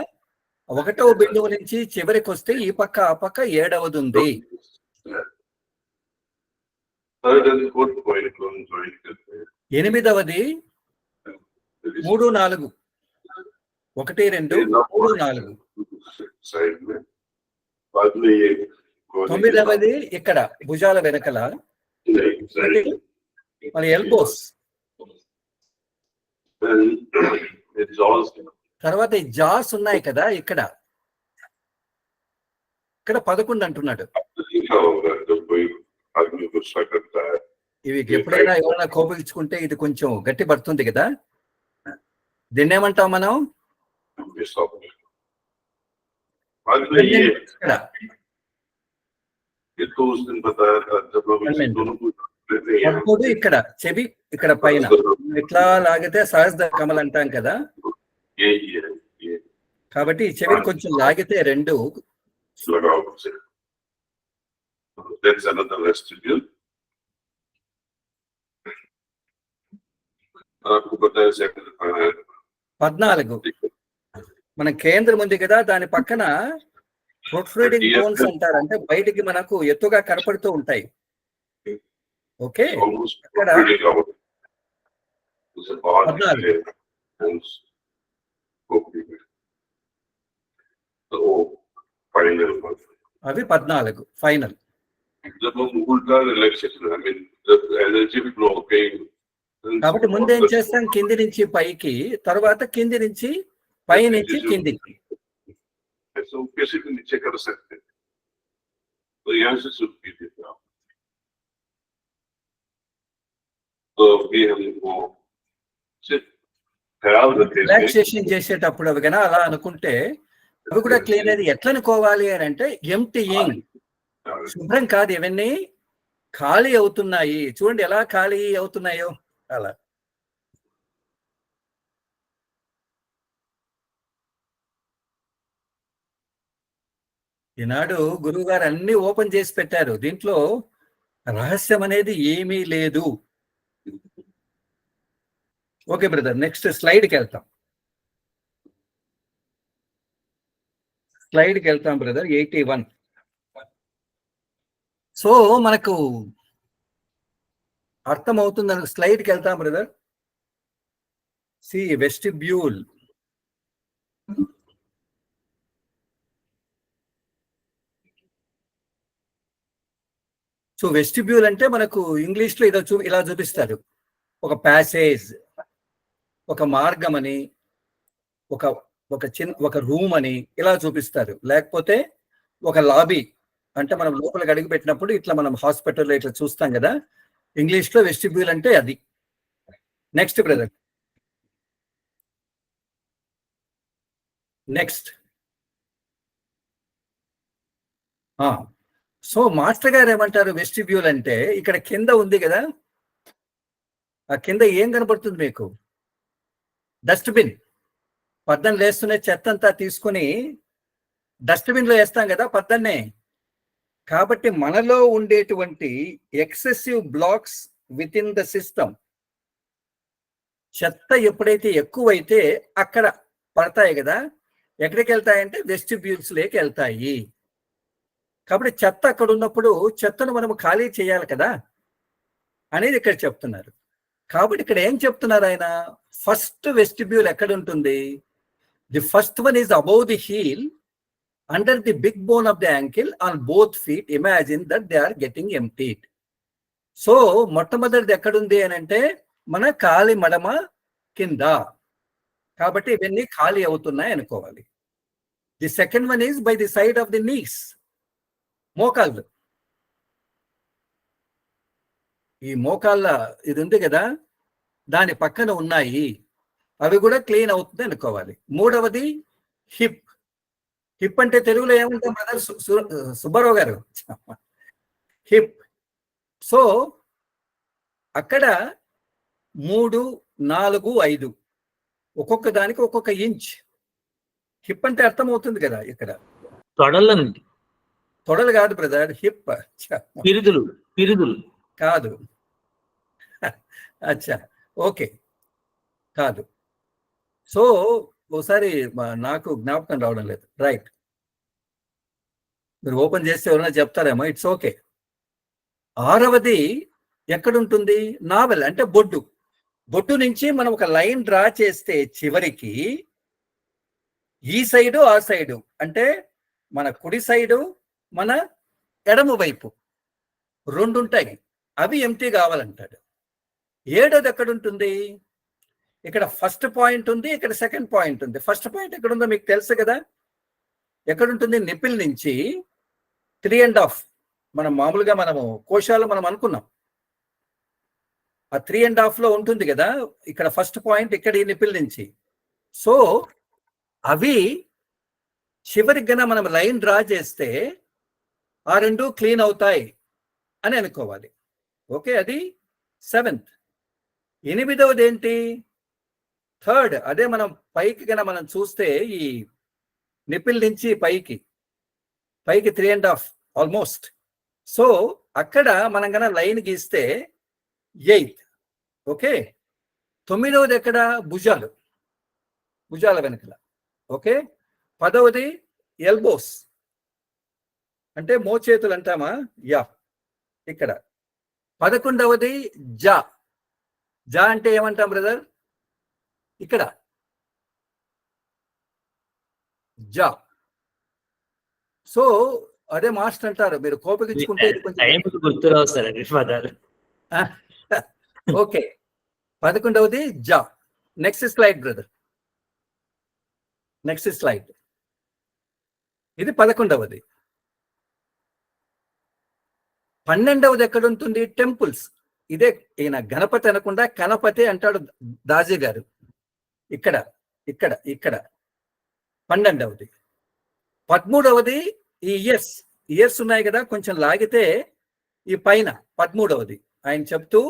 1వ బిందువు నుంచి చివరికి వస్తే ఈ పక్క ఆ పక్క 7వది ఉంది. थर्ड एंड फोर्थ पॉइंट को हम ज्वाइन करते हैं। 8వది 3, 4, 1, 2, 3, 4. साइड में बाद में ये 9వది ఇక్కడ భుజాల వెనకల, మన ఎల్బోస్. తర్వాత ఈ జాస్ ఉన్నాయి కదా, ఇక్కడ 11 అంటున్నాడు. आदमी गुस्सा करता है, ఇవి ఎప్పుడైనా ఎవరైనా కోపించుకుంటే ఇది కొంచెం గట్టి పడుతుంది కదా, దీన్ని ఏమంటాం మనం? बाद में ये ఇక్కడ तो उस दिन बताया था जब हम इस दोनों को लेते हैं, అప్పుడు ఇక్కడ చెవి ఇక్కడ పైన ఇట్లా లాగితే సహజ కమల్ అంటాం కదా, ये కాబట్టి ఈ చెవిని కొంచెం లాగితే 2 लगाओ से, that's another vestibule। आपको पता है सेकंड 14 మన కేంద్రం ఉంది కదా, దాని పక్కన ప్రొట్రూడింగ్ బోన్స్ అంటారు, అంటే బయటికి మనకు ఎత్తుగా కనపడుతూ ఉంటాయి. ఓకే, almost ఇక్కడ protruding out, उसे बाहर 14 निकले bones खोपड़ी में, तो वो फाइनल वन। అవి 14 ఫైనల్. जब हम उल्टा रिलैक्सेशन, आई मीन जब एनर्जी फ्लो कहीं, కాబట్టి ముందు ఏం చేస్తాం, కింది నుంచి పైకి, తర్వాత కింది నుంచి పై నుంచి కిందికి. ऐसा ऊपर से भी नीचे कर सकते हैं, तो यहाँ से शुरू कीजिए आप। तो अभी हमको सिर्फ ख्याल रखेंगे రిలాక్సేషన్ చేసేటప్పుడు అవి కన్నా అలా అనుకుంటే అవి కూడా క్లియర్ అయ్యేది. ఎట్లా అనుకోవాలి అని అంటే, ఎంప్టీయింగ్, శుభ్రం కాదు, ఇవన్నీ ఖాళీ అవుతున్నాయి. చూడండి ఎలా ఖాళీ అవుతున్నాయో అలా. ఈనాడు గురువు గారు అన్ని ఓపెన్ చేసి పెట్టారు, దీంట్లో రహస్యం అనేది ఏమీ లేదు. ఓకే బ్రదర్, నెక్స్ట్ స్లైడ్కి వెళ్తాం. బ్రదర్ 81. సో మనకు అర్థం అవుతుందని స్లైడ్కి వెళ్తాం brother. C vestibule. So vestibule అంటే మనకు ఇంగ్లీష్ లో ఇలా చూపిస్తారు. ఒక ప్యాసేజ్, ఒక మార్గం అని, ఒక రూమ్ అని ఇలా చూపిస్తారు. లేకపోతే ఒక లాబీ, అంటే మనం లోపలికి అడుగు పెట్టినప్పుడు ఇట్లా మనం హాస్పిటల్లో ఇట్లా చూస్తాం కదా, ఇంగ్లీష్ లో వెస్టిబ్యూల్ అంటే అది. Next brother, next. So master గారు ఏమంటారు, వెస్టిబ్యూల్ అంటే ఇక్కడ కింద ఉంది కదా, ఆ కింద ఏం కనబడుతుంది మీకు? డస్ట్బిన్. పద్దెన లేస్తూనే చెత్త అంతా తీసుకుని డస్ట్బిన్ లో వేస్తాం కదా పద్దన్నే. కాబట్టి మనలో ఉండేటువంటి excessive blocks with in the system, చెత్త ఎప్పుడైతే ఎక్కువైతే అక్కడ పడతాయి కదా, ఎక్కడికి వెళ్తాయంటే వెస్టిబ్యూల్స్ లేకి వెళ్తాయి. కాబట్టి చెత్త అక్కడ ఉన్నప్పుడు చెత్తను మనము ఖాళీ చేయాలి కదా అనేది ఇక్కడ చెప్తున్నారు. కాబట్టి ఇక్కడ ఏం చెప్తున్నారు ఆయన, ఫస్ట్ వెస్టిబ్యూల్ ఎక్కడ ఉంటుంది? The first one is above the heel, under the big bone of the ankle on both feet. Imagine that they are getting emptied. So మొట్టమొదటిది ఎక్కడుంది అని అంటే మన కాలి మడమ కింద. కాబట్టి ఇవన్నీ ఖాళీ అవుతున్నాయి అనుకోవాలి. The second one is by the side of the knees, మోకాళ్ళు. ఈ మోకాళ్ళ ఇది ఉంది కదా, దాని పక్కన ఉన్నాయి, అవి కూడా క్లీన్ అవుతుంది అనుకోవాలి. మూడవది హిప్. హిప్ అంటే తెలుగులో ఏముంటాం బ్రదర్ సుబ్బారావు గారు? హిప్. సో అక్కడ 3, 4, 5 ఒక్కొక్క దానికి ఒక్కొక్క ఇంచ్. హిప్ అంటే అర్థం అవుతుంది కదా, ఇక్కడ తొడలు కాదు బ్రదర్, హిప్. పిరుదులు కాదు. అచ్చా, ఓకే, కాదు. సో ఒకసారి నాకు జ్ఞాపకం రావడం లేదు. రైట్, మీరు ఓపెన్ చేస్తే ఎవరైనా చెప్తారేమో, ఇట్స్ ఓకే. ఆరవది ఎక్కడుంటుంది? నావెల్ అంటే బొడ్డు. బొడ్డు నుంచి మనం ఒక లైన్ డ్రా చేస్తే చివరికి ఈ సైడు ఆ సైడు, అంటే మన కుడి సైడు మన ఎడమ వైపు 2 ఉంటాయి, అవి ఎంటీ కావాలంటాడు. ఏడోది ఎక్కడుంటుంది? ఇక్కడ ఫస్ట్ పాయింట్ ఉంది, ఇక్కడ సెకండ్ పాయింట్ ఉంది. ఫస్ట్ పాయింట్ ఎక్కడుందో మీకు తెలుసు కదా, ఎక్కడుంటుంది? నిపిల్ నుంచి 3.5, మనం మామూలుగా మనము కోశాలు మనం అనుకున్నాం, ఆ 3.5 లో ఉంటుంది కదా. ఇక్కడ ఫస్ట్ పాయింట్ ఇక్కడ ఈ నిపిల్ నుంచి. సో అవి చివరికి గన మనం లైన్ డ్రా చేస్తే ఆ 2 క్లీన్ అవుతాయి అని అనుకోవాలి. ఓకే, అది 7th. 8వది ఏంటి? 3rd. అదే మనం పైకి గన మనం చూస్తే ఈ నిపిల్ నుంచి పైకి 3.5 ఆల్మోస్ట్. సో అక్కడ మనం గన లైన్ గీస్తే 8th. ఓకే, 9వది ఎక్కడ? భుజాల వెనకల. ఓకే, 10వది ఎల్బోస్, అంటే మోచేతులు అంటామా, యా, ఇక్కడ. 11వది జా. జా అంటే ఏమంటాం బ్రదర్? ఇక్కడ జా. సో అదే మాస్టర్ అంటారు, మీరు కోపగించుకుంటే గుర్తురావు సార్ అది పదాలు. ఓకే, 11వది జా. Next slide brother, next slide. ఇది 11వది. 12వది ఎక్కడ ఉంటుంది? టెంపుల్స్. ఇదే ఈయన గణపతి అనకుండా కనపతి అంటాడు దాజీ గారు. ఇక్కడ ఇక్కడ ఇక్కడ 12వది. 13వది ఈ ఇయర్స్ ఉన్నాయి కదా, కొంచెం లాగితే ఈ పైన 13వది. ఆయన చెప్తూ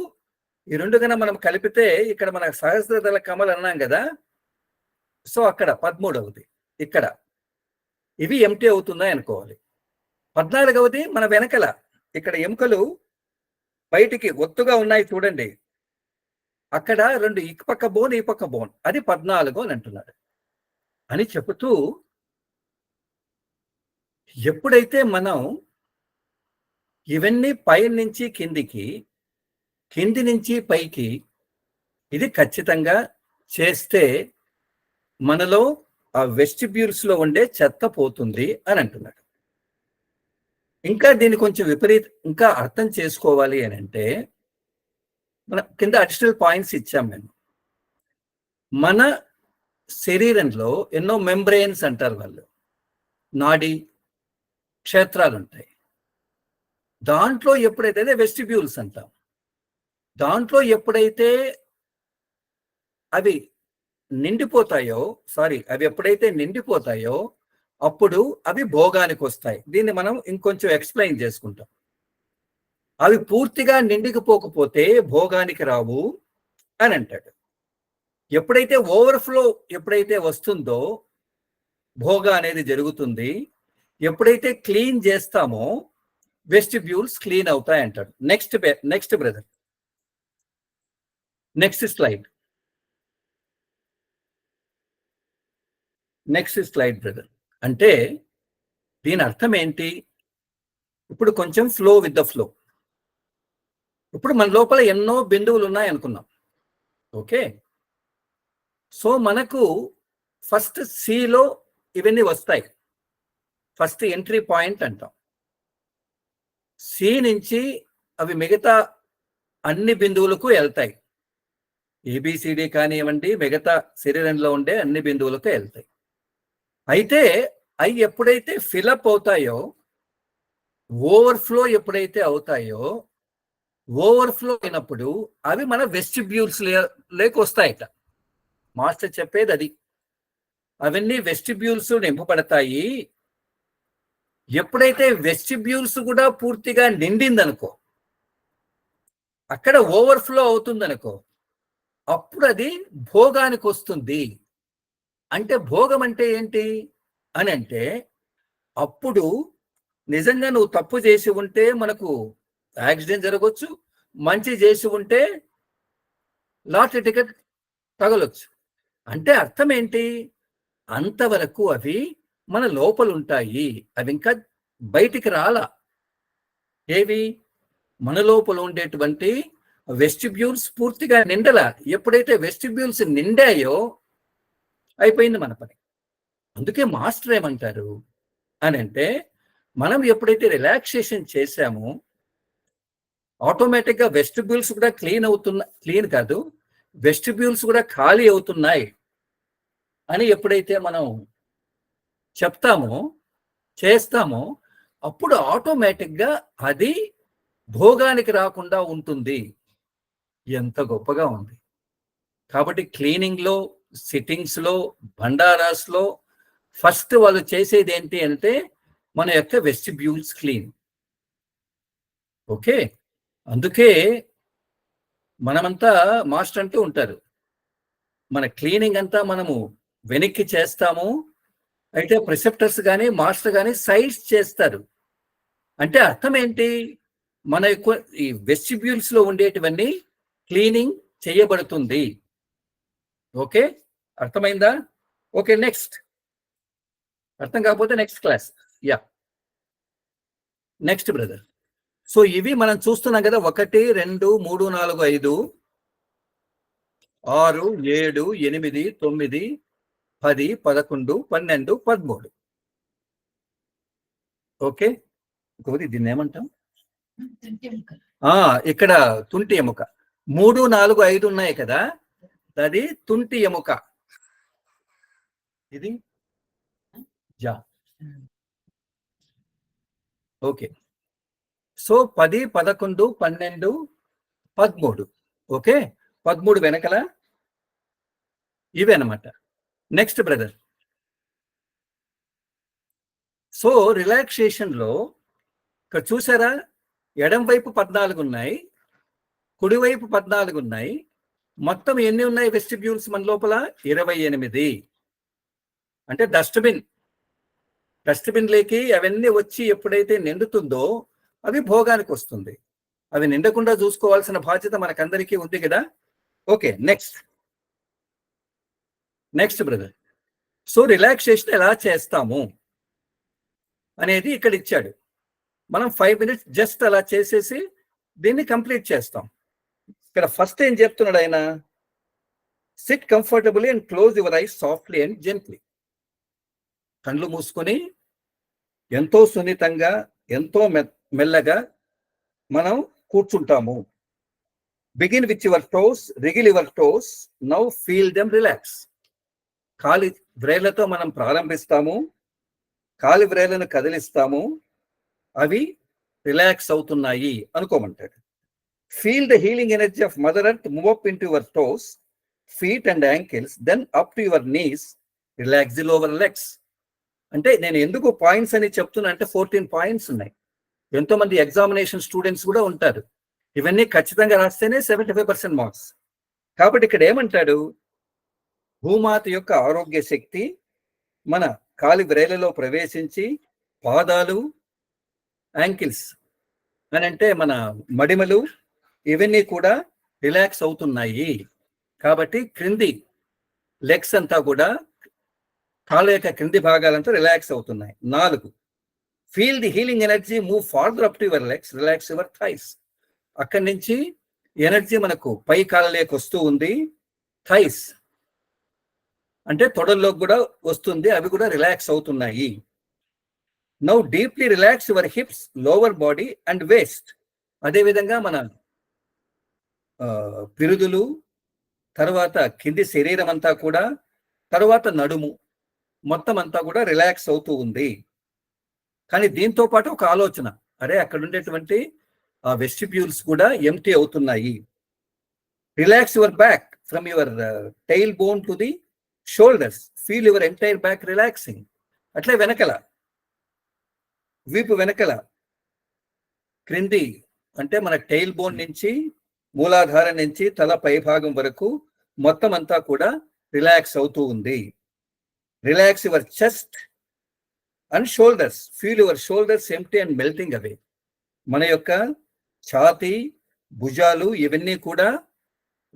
ఈ 2 కన్నా మనం కలిపితే ఇక్కడ మన సహస్రదళ కమల్ అన్నాం కదా, సో అక్కడ 13వది ఇక్కడ. ఇవి ఎంటీ అవుతున్నాయి అనుకోవాలి. 14వది మన వెనకల, ఇక్కడ ఎముకలు బయటికి ఒత్తుగా ఉన్నాయి చూడండి, అక్కడ 2 ఈ పక్క బోన్ ఈ పక్క బోన్, అది 14 అని అంటున్నాడు. అని చెబుతూ ఎప్పుడైతే మనం ఇవన్నీ పై నుంచి కిందికి కింది నుంచి పైకి ఇది ఖచ్చితంగా చేస్తే మనలో ఆ వెస్టిబ్యూల్స్ లో ఉండే చెత్త పోతుంది అని అంటున్నాడు. ఇంకా దీన్ని కొంచెం ఇంకా అర్థం చేసుకోవాలి అని అంటే మన కింద అడిషనల్ పాయింట్స్ ఇచ్చాం మేము. మన శరీరంలో ఎన్నో మెంబ్రెయిన్స్ అంటారు వాళ్ళు, నాడీ క్షేత్రాలు ఉంటాయి. దాంట్లో ఎప్పుడైతే వెస్టిబ్యూల్స్ అంటాం, దాంట్లో ఎప్పుడైతే అవి ఎప్పుడైతే నిండిపోతాయో అప్పుడు అవి భోగానికి వస్తాయి. దీన్ని మనం ఇంకొంచెం ఎక్స్ప్లెయిన్ చేసుకుంటాం. అవి పూర్తిగా నిండికపోకపోతే భోగానికి రావు అని అంటాడు. ఎప్పుడైతే ఓవర్ఫ్లో వస్తుందో భోగ అనేది జరుగుతుంది. ఎప్పుడైతే క్లీన్ చేస్తామో వెస్టిబ్యూల్స్ క్లీన్ అవుతాయి అంటాడు. Next brother, next slide brother. అంటే దీని అర్థం ఏంటి? ఇప్పుడు కొంచెం ఫ్లో విత్ ద ఫ్లో. ఇప్పుడు మన లోపల ఎన్నో బిందువులు ఉన్నాయి అనుకున్నాం. ఓకే, సో మనకు ఫస్ట్ సిలో ఇవన్నీ వస్తాయి. ఫస్ట్ ఎంట్రీ పాయింట్ అంటాం. సి నుంచి అవి మిగతా అన్ని బిందువులకు వెళ్తాయి. ఏబిసిడి కానివ్వండి, మిగతా శరీరంలో ఉండే అన్ని బిందువులకు వెళ్తాయి. అయితే అవి ఎప్పుడైతే ఫిలప్ అవుతాయో, ఓవర్ఫ్లో ఎప్పుడైతే అవుతాయో, ఓవర్ఫ్లో అయినప్పుడు అవి మన వెస్టిబ్యూల్స్ లేక వస్తాయట. మాస్టర్ చెప్పేది అది. అవన్నీ వెస్టిబ్యూల్స్ నింపబడతాయి. ఎప్పుడైతే వెస్టిబ్యూల్స్ కూడా పూర్తిగా నిండిందనుకో, అక్కడ ఓవర్ఫ్లో అవుతుందనుకో, అప్పుడు అది భోగానికి వస్తుంది. అంటే భోగం అంటే ఏంటి అని అంటే, అప్పుడు నిజంగా నువ్వు తప్పు చేసి ఉంటే మనకు యాక్సిడెంట్ జరగవచ్చు, మంచి చేసి ఉంటే లాటరీ టికెట్ తగలొచ్చు. అంటే అర్థం ఏంటి? అంతవరకు అవి మన లోపల ఉంటాయి. అవి ఇంకా బయటికి రాలా. ఏవి? మన లోపల ఉండేటువంటి వెస్టిబ్యూల్స్ పూర్తిగా నిండలా. ఎప్పుడైతే వెస్టిబ్యూల్స్ నిండాయో అయిపోయింది మన పని. అందుకే మాస్టర్ ఏమంటారు అని అంటే, మనం ఎప్పుడైతే రిలాక్సేషన్ చేశామో ఆటోమేటిక్గా వెస్టిబ్యూల్స్ కూడా క్లీన్ కాదు, వెస్టిబ్యూల్స్ కూడా ఖాళీ అవుతున్నాయి అని ఎప్పుడైతే మనం చెప్తామో, చేస్తామో, అప్పుడు ఆటోమేటిక్గా అది భోగానికి రాకుండా ఉంటుంది. ఎంత గొప్పగా ఉంది. కాబట్టి క్లీనింగ్లో, సిట్టింగ్స్లో, బండారాస్లో ఫస్ట్ వాళ్ళు చేసేది ఏంటి అంటే మన యొక్క వెస్టిబ్యూల్స్ క్లీన్. ఓకే, అందుకే మనమంతా మాస్టర్ అంటూ ఉంటారు, మన క్లీనింగ్ అంతా మనము వెనక్కి చేస్తాము. అయితే ప్రిసెప్టర్స్ కానీ మాస్టర్ కానీ సైడ్స్ చేస్తారు. అంటే అర్థం ఏంటి? మన యొక్క ఈ వెస్టిబ్యూల్స్ లో ఉండేటివన్నీ క్లీనింగ్ చేయబడుతుంది. ఓకే, అర్థమైందా? Okay, next. అర్థం కాకపోతే next class. Yeah, next brother. So ఇవి మనం చూస్తున్నాం కదా, 1 2 3 4 5 6 7 8 9 10 11 12 13. ఓకే, ఇంకొకటి దీన్ని ఏమంటాం? ఇక్కడ తుంటి ఎముక. 3 4 5 ఉన్నాయి కదా, అది తుంటి ఎముక. ఇది జా. Okay, so 10 11 12 13. ఓకే, 13 వెనకల ఇవే అన్నమాట. Next brother. సో రిలాక్సేషన్ లో ఇక్కడ చూసారా, ఎడం వైపు 14 ఉన్నాయి, కుడివైపు 14 ఉన్నాయి. మొత్తం ఎన్ని ఉన్నాయి వెస్టిబ్యూల్స్ మన లోపల? 28. అంటే డస్ట్బిన్ లేకి అవన్నీ వచ్చి ఎప్పుడైతే నిండుతుందో అవి భోగానికి వస్తుంది. అవి నిండకుండా చూసుకోవాల్సిన బాధ్యత మనకందరికీ ఉంది కదా. Okay, next brother. So relaxation ఎలా చేస్తాము అనేది ఇక్కడ ఇచ్చాడు. మనం 5 minutes జస్ట్ అలా చేసేసి దీన్ని కంప్లీట్ చేస్తాం. ఇక్కడ ఫస్ట్ ఏం చెప్తున్నాడు ఆయన? Sit comfortably and close your eyes softly and gently. కళ్ళు మూసుకొని ఎంతో సున్నితంగా, ఎంతో మెల్లగా మనం కూర్చుంటాము. Begin with your toes, wriggle your toes, now feel them relax. కాలి వ్రేళ్లతో మనం ప్రారంభిస్తాము, కాలి వ్రేళ్లను కదిలిస్తాము, అవి రిలాక్స్ అవుతున్నాయి అనుకోమంటాడు. Feel the healing energy of mother earth move up into your toes, feet and ankles, then up to your knees, relax the lower legs. అంటే నేను ఎందుకు పాయింట్స్ అని చెప్తున్నా అంటే 14 పాయింట్స్ ఉన్నాయి. ఎంతో మంది ఎగ్జామినేషన్ స్టూడెంట్స్ కూడా ఉంటారు. ఇవన్నీ ఖచ్చితంగా రాస్తేనే 75% మార్క్స్. కాబట్టి ఇక్కడ ఏమంటాడు? భూమాత యొక్క ఆరోగ్య శక్తి మన కాలి వ్రేళ్లలో ప్రవేశించి పాదాలు, యాంకిల్స్ అని అంటే మన మడిమలు, ఇవన్నీ కూడా రిలాక్స్ అవుతున్నాయి. కాబట్టి క్రింది లెగ్స్ అంతా కూడా, కాళ్ళ యొక్క క్రింది భాగాలంతా రిలాక్స్ అవుతున్నాయి. 4, feel the healing energy move farther up to your legs, relax your thighs. అక్కడి నుంచి ఎనర్జీ మనకు పై కాళ్ళలోకి వస్తూ ఉంది. థైస్ అంటే తొడల్లోకి కూడా వస్తుంది, అవి కూడా రిలాక్స్ అవుతున్నాయి. Now deeply relax your hips, lower body and waist. అదేవిధంగా మన పిరుదులు, తర్వాత కింది శరీరం అంతా కూడా, తర్వాత నడుము మొత్తం అంతా కూడా రిలాక్స్ అవుతూ ఉంది. కానీ దీంతో పాటు ఒక ఆలోచన, అరే అక్కడ ఉండేటువంటి ఆ వెస్టిబ్యూల్స్ కూడా ఎంటీ అవుతున్నాయి. Relax your back from your tile bone to the shoulders, feel your entire back relaxing. అట్లే వెనకల, వీపు వెనకల క్రింది అంటే మన టైల్ బోన్ నుంచి మూలాధారం నుంచి తల పై భాగం వరకు మొత్తం అంతా కూడా రిలాక్స్ అవుతూ ఉంది. Relax your chest and shoulders, feel your shoulders empty and melting away. మన యొక్క ఛాతీ, భుజాలు ఇవన్నీ కూడా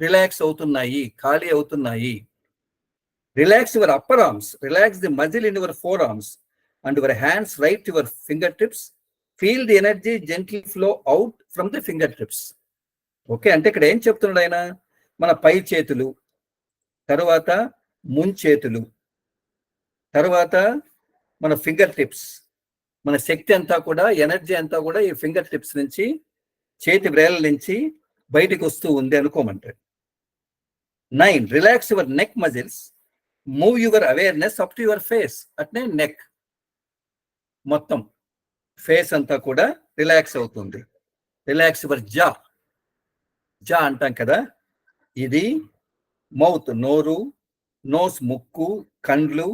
రిలాక్స్ అవుతున్నాయి, ఖాళీ అవుతున్నాయి. Relax your upper arms, relax the muscle in your four arms and your hands right your finger tips, feel the energy gently flow out from the finger tips. Okay, అంటే ఇక్కడ ఏం చెప్తున్నాడు ఆయన? మన పై చేతులు, తర్వాత ముంచేతులు, తర్వాత మన ఫింగర్ టిప్స్, మన శక్తి అంతా కూడా, ఎనర్జీ అంతా కూడా ఈ ఫింగర్ టిప్స్ నుంచి, చేతి వ్రేళ్ళ నుంచి బయటికి వస్తూ ఉంది అనుకోమంటాడు. 9, relax your neck muscles, move your awareness up to your face. అట్నే నెక్ మొత్తం, ఫేస్ అంతా కూడా రిలాక్స్ అవుతుంది. రిలాక్స్ యువర్ జా, జా అంటాం కదా, ఇది మౌత్ నోరు, నోస్ ముక్కు, కండ్లు,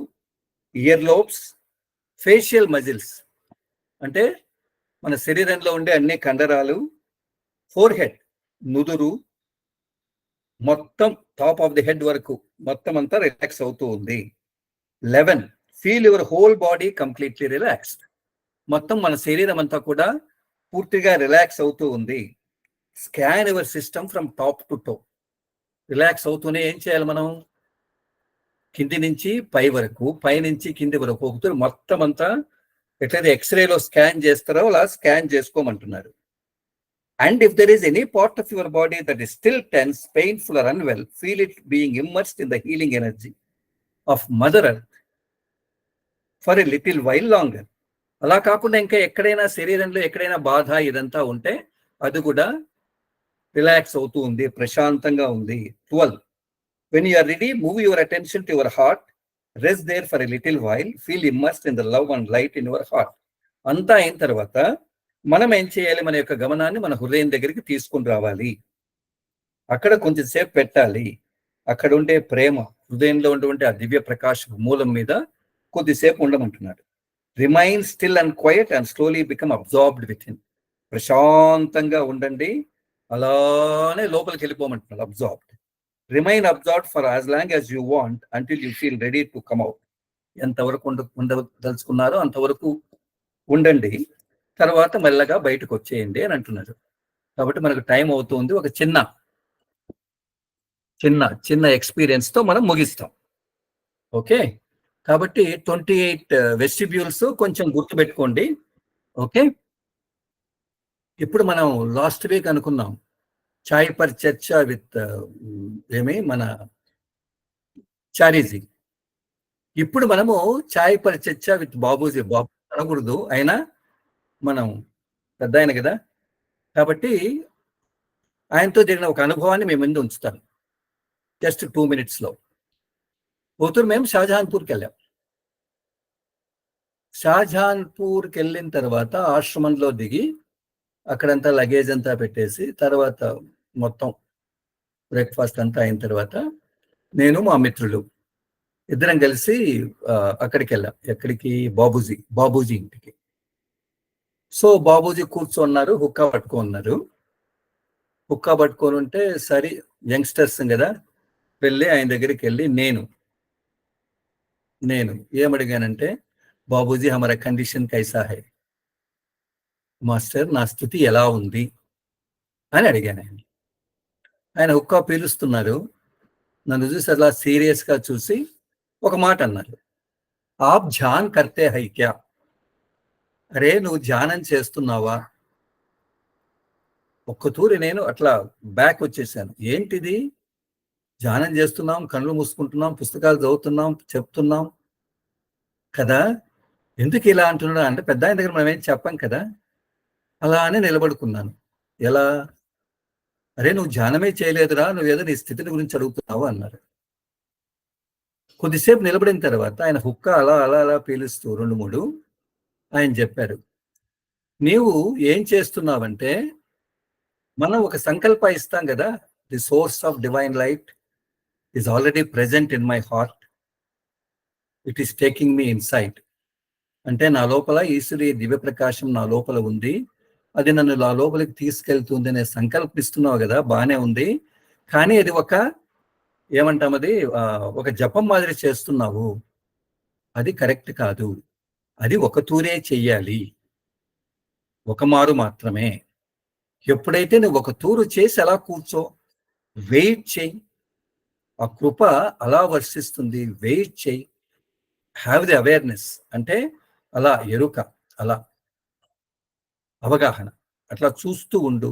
ఇయర్ లోబ్స్, ఫేషియల్ మజిల్స్ అంటే మన శరీరంలో ఉండే అన్ని కండరాలు, ఫోర్ హెడ్ నుదురు, మొత్తం టాప్ ఆఫ్ ది హెడ్ వరకు మొత్తం అంతా రిలాక్స్ అవుతూ ఉంది. 11, feel your whole body completely relaxed. మొత్తం మన శరీరం అంతా కూడా పూర్తిగా రిలాక్స్ అవుతూ ఉంది. Scan your system from top to toe. Relax అవుతూనే ఏం చేయాలి మనం? కింది నుంచి పై వరకు, పై నుంచి కింది వరకు ఒకసారి మొత్తం అంతా ఎట్లయితే ఎక్స్రేలో స్కాన్ చేస్తారో అలా స్కాన్ చేసుకోమంటున్నారు. And if there is any part of your body that is still tense, painful or unwell, feel it being immersed in the healing energy of mother earth for a little while longer. అలా కాకుండా ఇంకా ఎక్కడైనా శరీరంలో ఎక్కడైనా బాధ ఇదంతా ఉంటే అది కూడా రిలాక్స్ అవుతూ ఉంది, ప్రశాంతంగా ఉంది. 12, when you are ready, move your attention to your heart, rest there for a little while, feel immersed in the love and light in your heart. అంతా అయిన తర్వాత మనం ఏం చేయాలి? మన యొక్క గమనాన్ని మన హృదయం దగ్గరికి తీసుకుని రావాలి. అక్కడ కొంచెం సేపు పెట్టాలి. అక్కడ ఉండే ప్రేమ, హృదయంలో ఉండే ఆ దివ్య ప్రకాశ మూలం మీద కొద్దిసేపు ఉండమంటున్నాడు. Remain still and quiet and slowly become absorbed with him. ప్రశాంతంగా ఉండండి, అలానే లోపలికి వెళ్ళిపోమంటున్నాడు. Absorbed, remain absorbed for as long as you want until you feel ready to come out. ఎంతవరకు ఉండదలుచుకున్నారో అంతవరకు ఉండండి, తర్వాత మెల్లగా బయటకు వచ్చేయండి అని అంటున్నారు. కాబట్టి మనకు టైం అవుతుంది. ఒక చిన్న చిన్న చిన్న ఎక్స్పీరియన్స్ తో మనం ముగిస్తాం. ఓకే, కాబట్టి 28 వెస్టిబ్యూల్స్ కొంచెం గుర్తుపెట్టుకోండి. ఓకే, ఇప్పుడు మనం లాస్ట్ వీక్ అనుకున్నాం చాయ్ పర్ చర్చ విత్ ఏమి మన చారీజీ. ఇప్పుడు మనము చాయ్ పర్ చర్చ విత్ బాబూజీ. బాబు అనకూడదు, అయినా మనం పెద్ద ఆయన కదా, కాబట్టి ఆయనతో జరిగిన ఒక అనుభవాన్ని మేము ముందు ఉంచుతాను. జస్ట్ 2 minutesలో. పోతూరు మేము షాజహాన్పూర్కి వెళ్ళాం. షాజహాన్పూర్కి వెళ్ళిన తర్వాత ఆశ్రమంలో దిగి అక్కడంతా లగేజ్ అంతా పెట్టేసి తర్వాత మొత్తం బ్రేక్ఫాస్ట్ అంతా అయిన తర్వాత నేను మా మిత్రులు ఇద్దరం కలిసి అక్కడికి వెళ్ళాం. ఎక్కడికి? బాబూజీ ఇంటికి. సో బాబూజీ కూర్చోన్నారు, హుక్కా పట్టుకున్నారు. హుక్కా పట్టుకొని ఉంటే సరే యంగ్స్టర్స్ కదా, వెళ్ళి ఆయన దగ్గరికి వెళ్ళి నేను ఏమడిగానంటే, బాబూజీ హమారా కండిషన్ కైసా హై, మాస్టర్ నా స్థితి ఎలా ఉంది అని అడిగాను. ఆయన హుక్కా పీలుస్తున్నారు. నన్ను చూసి అలా సీరియస్గా చూసి ఒక మాట అన్నారు, ఆప్ ధ్యాన్ కర్తే హై క్యా? అరే నువ్వు ధ్యానం చేస్తున్నావా? ఒక్కతూరి నేను అట్లా బ్యాక్ వచ్చేసాను. ఏంటిది, ధ్యానం చేస్తున్నాం, కళ్ళు మూసుకుంటున్నాం, పుస్తకాలు చదువుతున్నాం, చెప్తున్నాం కదా, ఎందుకు ఇలా అంటున్నాడు అంటే, పెద్ద ఆయన దగ్గర మనం ఏం చెప్పాం కదా. అలా అని నిలబడుకున్నాను. ఎలా? అరే నువ్వు ధ్యానమే చేయలేదురా, నువ్వేదో నీ స్థితిని గురించి అడుగుతున్నావు అన్నారు. కొద్దిసేపు నిలబడిన తర్వాత ఆయన హుక్క అలా అలా అలా పీలుస్తూ 2-3 ఆయన చెప్పారు, నీవు ఏం చేస్తున్నావంటే, మనం ఒక సంకల్ప ఇస్తాం కదా, the source of divine light is already present in my heart, it is taking me inside. అంటే నా లోపల ఈశ్వరీయ దివ్య ప్రకాశం నా లోపల ఉంది, అది నన్ను నా లోపలికి తీసుకెళ్తుంది అనే సంకల్పిస్తున్నావు కదా, బాగానే ఉంది. కానీ అది ఏమంటాం, అది ఒక జపం మాదిరి చేస్తున్నావు, అది కరెక్ట్ కాదు. అది ఒక తూరే చెయ్యాలి, ఒక మారు మాత్రమే. ఎప్పుడైతే నువ్వు ఒక తూరు చేసి అలా కూర్చో, వెయిట్ చేయి, ఆ కృప అలా వర్షిస్తుంది. వెయిట్ చేయి, హ్యావ్ ది అవేర్నెస్, అంటే అలా ఎరుక, అలా అవగాహన, అట్లా చూస్తూ ఉండు,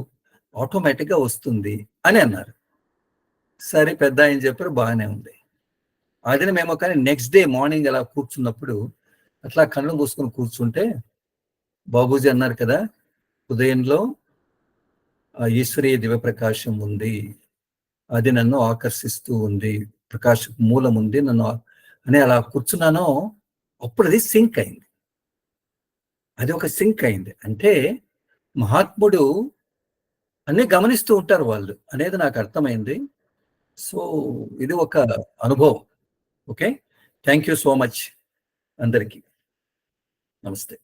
ఆటోమేటిక్గా వస్తుంది అని అన్నారు. సరే పెద్ద ఆయన చెప్పారు, బాగానే ఉంది. అది మేము కానీ నెక్స్ట్ డే మార్నింగ్ అలా కూర్చున్నప్పుడు అట్లా కళ్ళు మూసుకొని కూర్చుంటే బాబూజీ అన్నారు కదా, ఉదయంలో ఈశ్వరీయ దివ్య ప్రకాశం ఉంది, అది నన్ను ఆకర్షిస్తూ ఉంది, ప్రకాశ మూలం ఉంది నన్ను అని అలా కూర్చున్నానో అప్పుడు అది సింక్ అయింది. అది ఒక సింక్ అయింది. అంటే మహాత్ముడు అన్నీ గమనిస్తూ ఉంటారు వాళ్ళు అనేది నాకు అర్థమైంది. సో ఇది ఒక అనుభవం. Okay, thank you so much అందరికీ. నమస్తే.